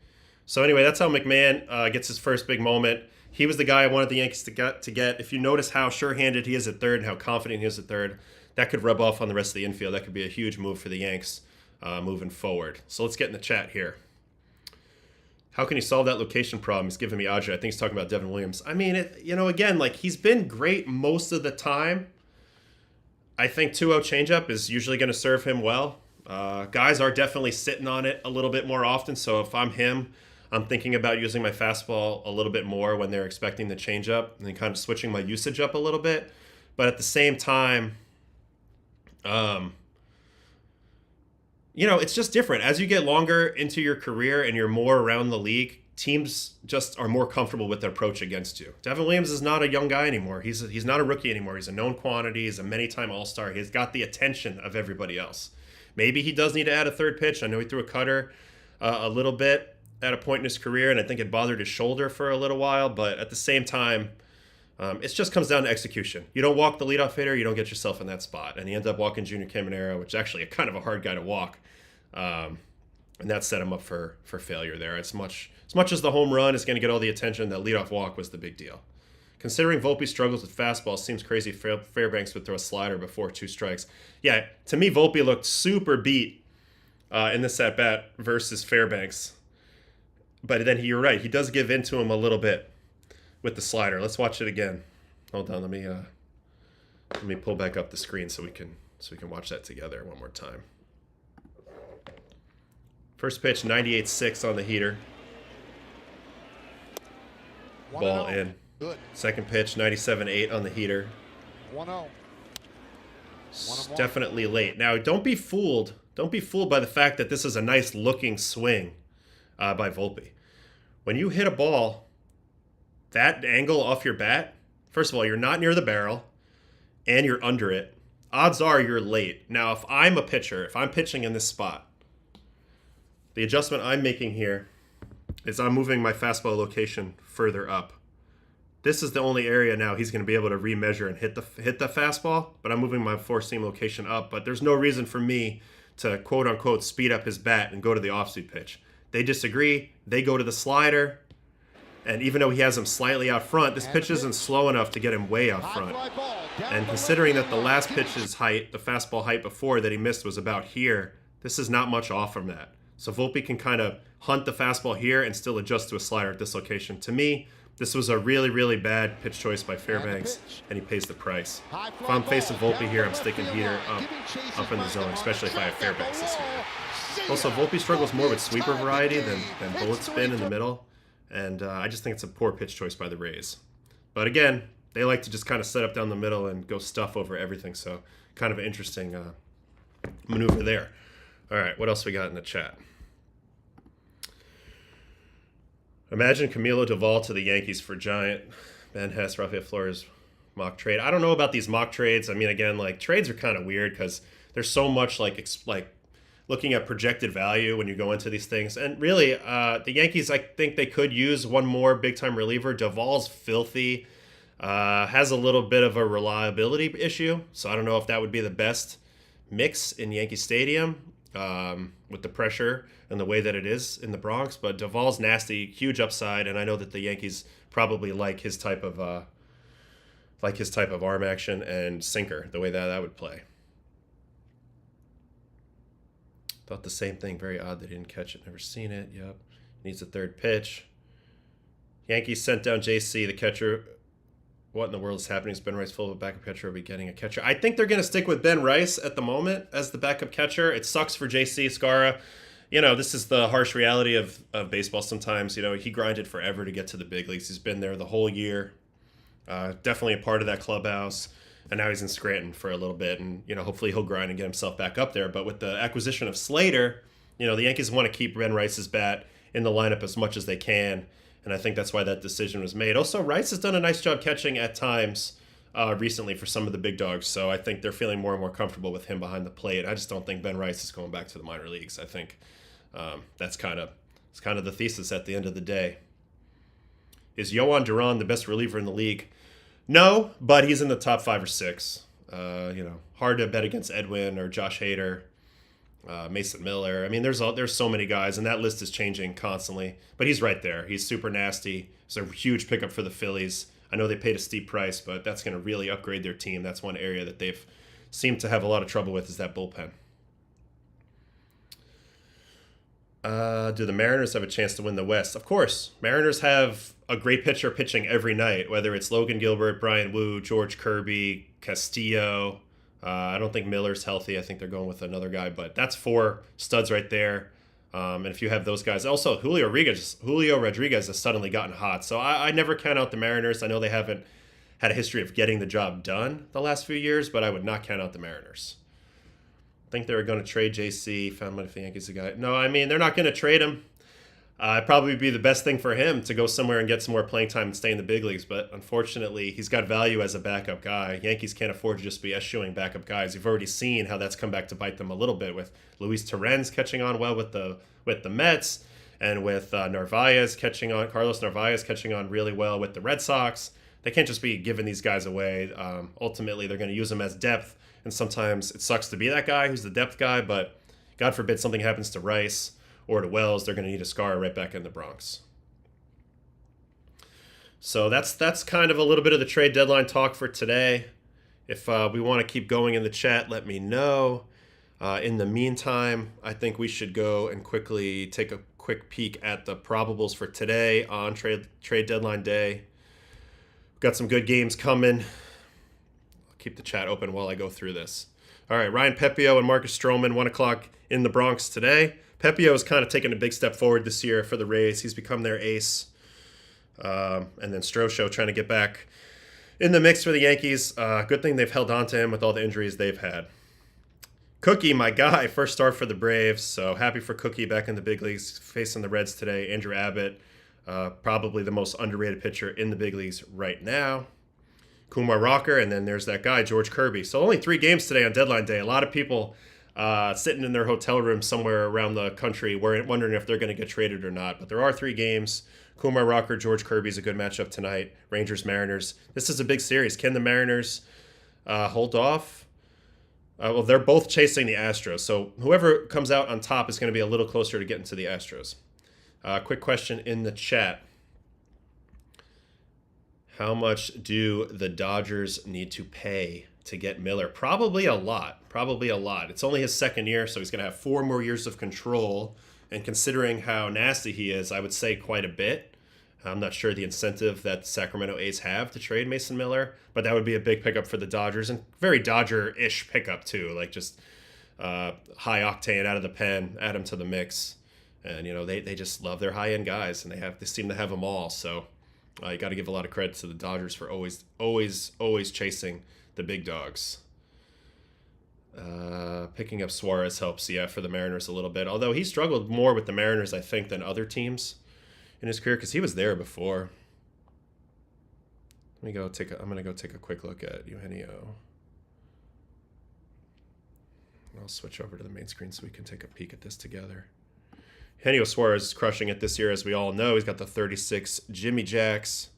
So anyway, that's how McMahon gets his first big moment. He was the guy I wanted the Yankees to get. If you notice how sure-handed he is at third and how confident he is at third, that could rub off on the rest of the infield. That could be a huge move for the Yanks moving forward. So let's get in the chat here. How can he solve that location problem? He's giving me Audrey. I think he's talking about Devin Williams. I mean, again, like he's been great most of the time. I think 2-0 changeup is usually going to serve him well. Guys are definitely sitting on it a little bit more often. So if I'm him, I'm thinking about using my fastball a little bit more when they're expecting the changeup and then kind of switching my usage up a little bit. But at the same time, it's just different. As you get longer into your career and you're more around the league, teams just are more comfortable with their approach against you. Devin Williams is not a young guy anymore. He's not a rookie anymore. He's a known quantity. He's a many-time All-Star. He's got the attention of everybody else. Maybe he does need to add a third pitch. I know he threw a cutter a little bit at a point in his career, and I think it bothered his shoulder for a little while. But at the same time, it just comes down to execution. You don't walk the leadoff hitter, you don't get yourself in that spot. And he ended up walking Junior Caminero, which is actually a kind of a hard guy to walk. And that set him up for failure there. As much as the home run is going to get all the attention, that leadoff walk was the big deal. Considering Volpe struggles with fastball, seems crazy Fairbanks would throw a slider before 2 strikes. Yeah, to me, Volpe looked super beat in this at-bat versus Fairbanks. But then you're right, he does give in to him a little bit with the slider. Let's watch it again. Hold on, let me pull back up the screen so we can watch that together one more time. First pitch, 98.6 on the heater. Ball in. Good. Second pitch, 97.8 on the heater. 1-0. Definitely late. Now, don't be fooled. Don't be fooled by the fact that this is a nice looking swing by Volpe. When you hit a ball that angle off your bat, first of all, you're not near the barrel and you're under it. Odds are you're late. Now, if I'm a pitcher, if I'm pitching in this spot, the adjustment I'm making here is I'm moving my fastball location further up. This is the only area now he's going to be able to remeasure and hit the fastball, but I'm moving my four-seam location up. But there's no reason for me to quote-unquote speed up his bat and go to the off-speed pitch. They disagree. They go to the slider. And even though he has him slightly out front, this pitch isn't slow enough to get him way out front. And considering that the last pitch's height, the fastball height before that he missed was about here, this is not much off from that. So Volpe can kind of hunt the fastball here and still adjust to a slider at this location. To me, this was a really, really bad pitch choice by Fairbanks, and he pays the price. If I'm facing Volpe here, I'm sticking heater up in the zone, especially if I have Fairbanks this year. Also, Volpe struggles more with sweeper variety than bullet spin in the middle, and I just think it's a poor pitch choice by the Rays. But again, they like to just kind of set up down the middle and go stuff over everything, so kind of an interesting maneuver there. All right, what else we got in the chat? Imagine Camilo Doval to the Yankees for Giant. Ben Hess, Rafael Flores mock trade. I don't know about these mock trades. I mean, again, like trades are kind of weird because there's so much like looking at projected value when you go into these things. And really, the Yankees, I think they could use one more big-time reliever. Doval's filthy. Has a little bit of a reliability issue. So I don't know if that would be the best mix in Yankee Stadium with the pressure and the way that it is in the Bronx. But Doval's nasty, huge upside, and I know that the Yankees probably like his type of arm action and sinker, the way that would play. Thought the same thing. Very odd they didn't catch it. Never seen it. Yep. Needs a third pitch. Yankees sent down JC, the catcher. What in the world is happening? Is Ben Rice full of a backup catcher? Are we getting a catcher? I think they're going to stick with Ben Rice at the moment as the backup catcher. It sucks for JC Scara. You know, this is the harsh reality of baseball sometimes. You know, he grinded forever to get to the big leagues. He's been there the whole year. Definitely a part of that clubhouse. And now he's in Scranton for a little bit. And, you know, hopefully he'll grind and get himself back up there. But with the acquisition of Slater, you know, the Yankees want to keep Ben Rice's bat in the lineup as much as they can. And I think that's why that decision was made. Also, Rice has done a nice job catching at times recently for some of the big dogs. So I think they're feeling more and more comfortable with him behind the plate. I just don't think Ben Rice is going back to the minor leagues. I think that's kind of the thesis at the end of the day. Is Yohan Duran the best reliever in the league? No, but he's in the top 5 or 6. You know, hard to bet against Edwin or Josh Hader. Mason Miller. I mean, there's so many guys, and that list is changing constantly. But he's right there. He's super nasty. It's a huge pickup for the Phillies. I know they paid a steep price, but that's going to really upgrade their team. That's one area that they've seemed to have a lot of trouble with, is that bullpen. Do the Mariners have a chance to win the West? Of course. Mariners have a great pitcher pitching every night, whether it's Logan Gilbert, Brian Wu, George Kirby, Castillo. I don't think Miller's healthy. I think they're going with another guy, but that's 4 studs right there. And if you have those guys, also Julio Rodriguez has suddenly gotten hot. So I never count out the Mariners. I know they haven't had a history of getting the job done the last few years, but I would not count out the Mariners. I think they were going to trade JC. Found money for the Yankees. No, I mean, they're not going to trade him. It'd probably be the best thing for him to go somewhere and get some more playing time and stay in the big leagues. But unfortunately, he's got value as a backup guy. Yankees can't afford to just be eschewing backup guys. You've already seen how that's come back to bite them a little bit, with Luis Torrens catching on well with the Mets, and with Carlos Narvaez catching on really well with the Red Sox. They can't just be giving these guys away. Ultimately, they're going to use them as depth, and sometimes it sucks to be that guy who's the depth guy, but God forbid something happens to Rice or to Wells, they're going to need a scar right back in the Bronx. So that's kind of a little bit of the trade deadline talk for today. If we want to keep going in the chat, let me know. In the meantime, I think we should go and quickly take a quick peek at the probables for today on trade deadline day. We've got some good games coming. I'll keep the chat open while I go through this. All right, Ryan Pepio and Marcus Stroman, 1 o'clock in the Bronx today. Pepio has kind of taken a big step forward this year for the Rays. He's become their ace. And then Strosho trying to get back in the mix for the Yankees. Good thing they've held on to him with all the injuries they've had. Cookie, my guy, first start for the Braves. So happy for Cookie back in the big leagues, facing the Reds today. Andrew Abbott, probably the most underrated pitcher in the big leagues right now. Kumar Rocker, and then there's that guy, George Kirby. So only 3 games today on deadline day. A lot of people sitting in their hotel room somewhere around the country wondering if they're going to get traded or not. But there are 3 games. Kumar Rocker, George Kirby is a good matchup tonight. Rangers, Mariners. This is a big series. Can the Mariners hold off? Well, they're both chasing the Astros. So whoever comes out on top is going to be a little closer to getting to the Astros. Quick question in the chat. How much do the Dodgers need to pay to get Miller? Probably a lot. It's only his second year, so he's going to have 4 more years of control. And considering how nasty he is, I would say quite a bit. I'm not sure the incentive that the Sacramento A's have to trade Mason Miller, but that would be a big pickup for the Dodgers, and very Dodger-ish pickup too. Like just high octane out of the pen, add him to the mix. And, they just love their high-end guys, and they seem to have them all. So you got to give a lot of credit to the Dodgers for always chasing the big dogs. Picking up Suarez helps, for the Mariners a little bit. Although he struggled more with the Mariners, I think, than other teams in his career, because he was there before. I'm going to go take a quick look at Eugenio. I'll switch over to the main screen so we can take a peek at this together. Eugenio Suarez is crushing it this year, as we all know. He's got the 36 Jimmy Jacks.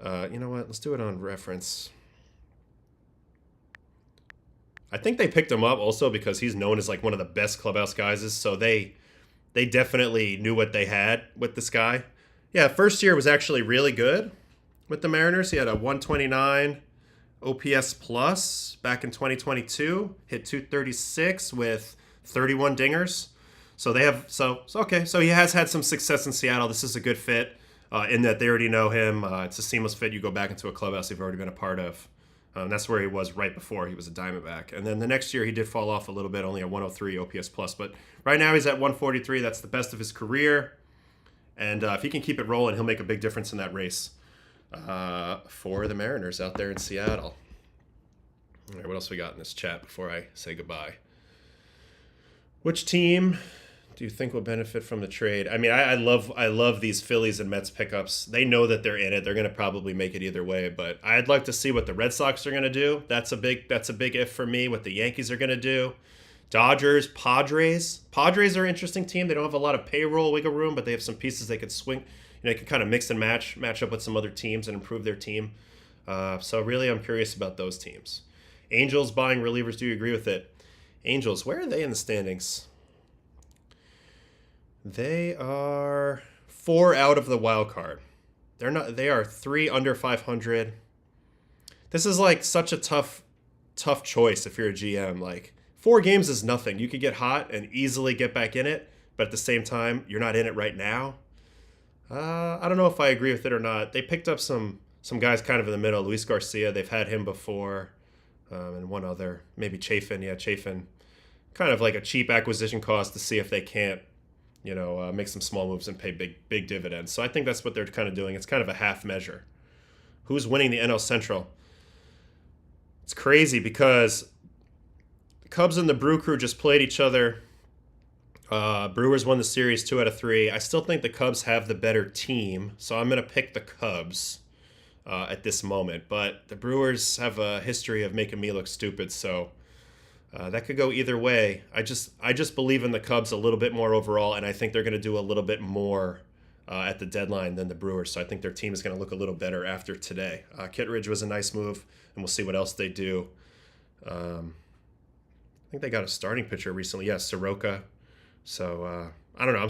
You know what? Let's do it on reference. I think they picked him up also because he's known as like one of the best clubhouse guys. So they definitely knew what they had with this guy. Yeah, first year was actually really good with the Mariners. He had a 129 OPS plus back in 2022. Hit 236 with 31 dingers. So they have so he has had some success in Seattle. This is a good fit in that they already know him. It's a seamless fit. You go back into a clubhouse you've already been a part of. That's where he was right before he was a Diamondback. And then the next year he did fall off a little bit, only a 103 OPS plus. But right now he's at 143. That's the best of his career. And if he can keep it rolling, he'll make a big difference in that race for the Mariners out there in Seattle. All right, what else we got in this chat before I say goodbye? Which team do you think will benefit from the trade? I mean, I love these Phillies and Mets pickups. They know that they're in it. They're going to probably make it either way. But I'd like to see what the Red Sox are going to do. That's a big if for me. What the Yankees are going to do. Dodgers, Padres. Padres are an interesting team. They don't have a lot of payroll wiggle room, but they have some pieces they could swing. They can kind of mix and match up with some other teams and improve their team. So really, I'm curious about those teams. Angels buying relievers. Do you agree with it? Angels, where are they in the standings? They are 4 out of the wild card. They're not. They are 3 under 500. This is like such a tough choice if you're a GM. Like 4 games is nothing. You could get hot and easily get back in it, but at the same time, you're not in it right now. I don't know if I agree with it or not. They picked up some guys kind of in the middle. Luis Garcia, they've had him before, and one other, maybe Chafin. Yeah, Chafin. Kind of like a cheap acquisition cost to see if they can't, make some small moves and pay big dividends. So I think that's what they're kind of doing. It's kind of a half measure. Who's winning the NL Central? It's crazy because the Cubs and the Brew Crew just played each other. Brewers won the series 2 out of 3. I still think the Cubs have the better team, so I'm going to pick the Cubs at this moment. But the Brewers have a history of making me look stupid, so that could go either way. I just believe in the Cubs a little bit more overall, and I think they're going to do a little bit more at the deadline than the Brewers. So I think their team is going to look a little better after today. Kittredge was a nice move, and we'll see what else they do. I think they got a starting pitcher recently. Yeah, Soroka. So I don't know.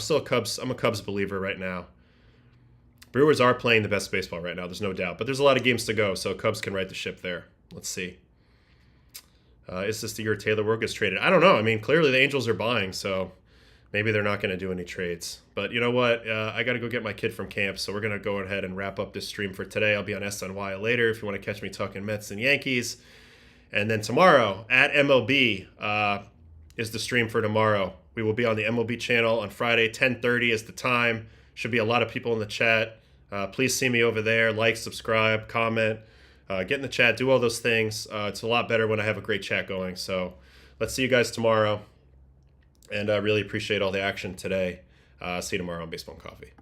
I'm a Cubs believer right now. Brewers are playing the best baseball right now. There's no doubt. But there's a lot of games to go, so Cubs can right the ship there. Let's see. Is this the year Taylor Ward gets traded? I don't know. I mean, clearly the Angels are buying, so maybe they're not going to do any trades. But you know what? I got to go get my kid from camp, so we're going to go ahead and wrap up this stream for today. I'll be on SNY later if you want to catch me talking Mets and Yankees. And then tomorrow at MLB is the stream for tomorrow. We will be on the MLB channel on Friday. 10:30 is the time. Should be a lot of people in the chat. Please see me over there. Like, subscribe, comment. Get in the chat, do all those things. It's a lot better when I have a great chat going. So let's see you guys tomorrow. And I really appreciate all the action today. See you tomorrow on Baseball and Coffee.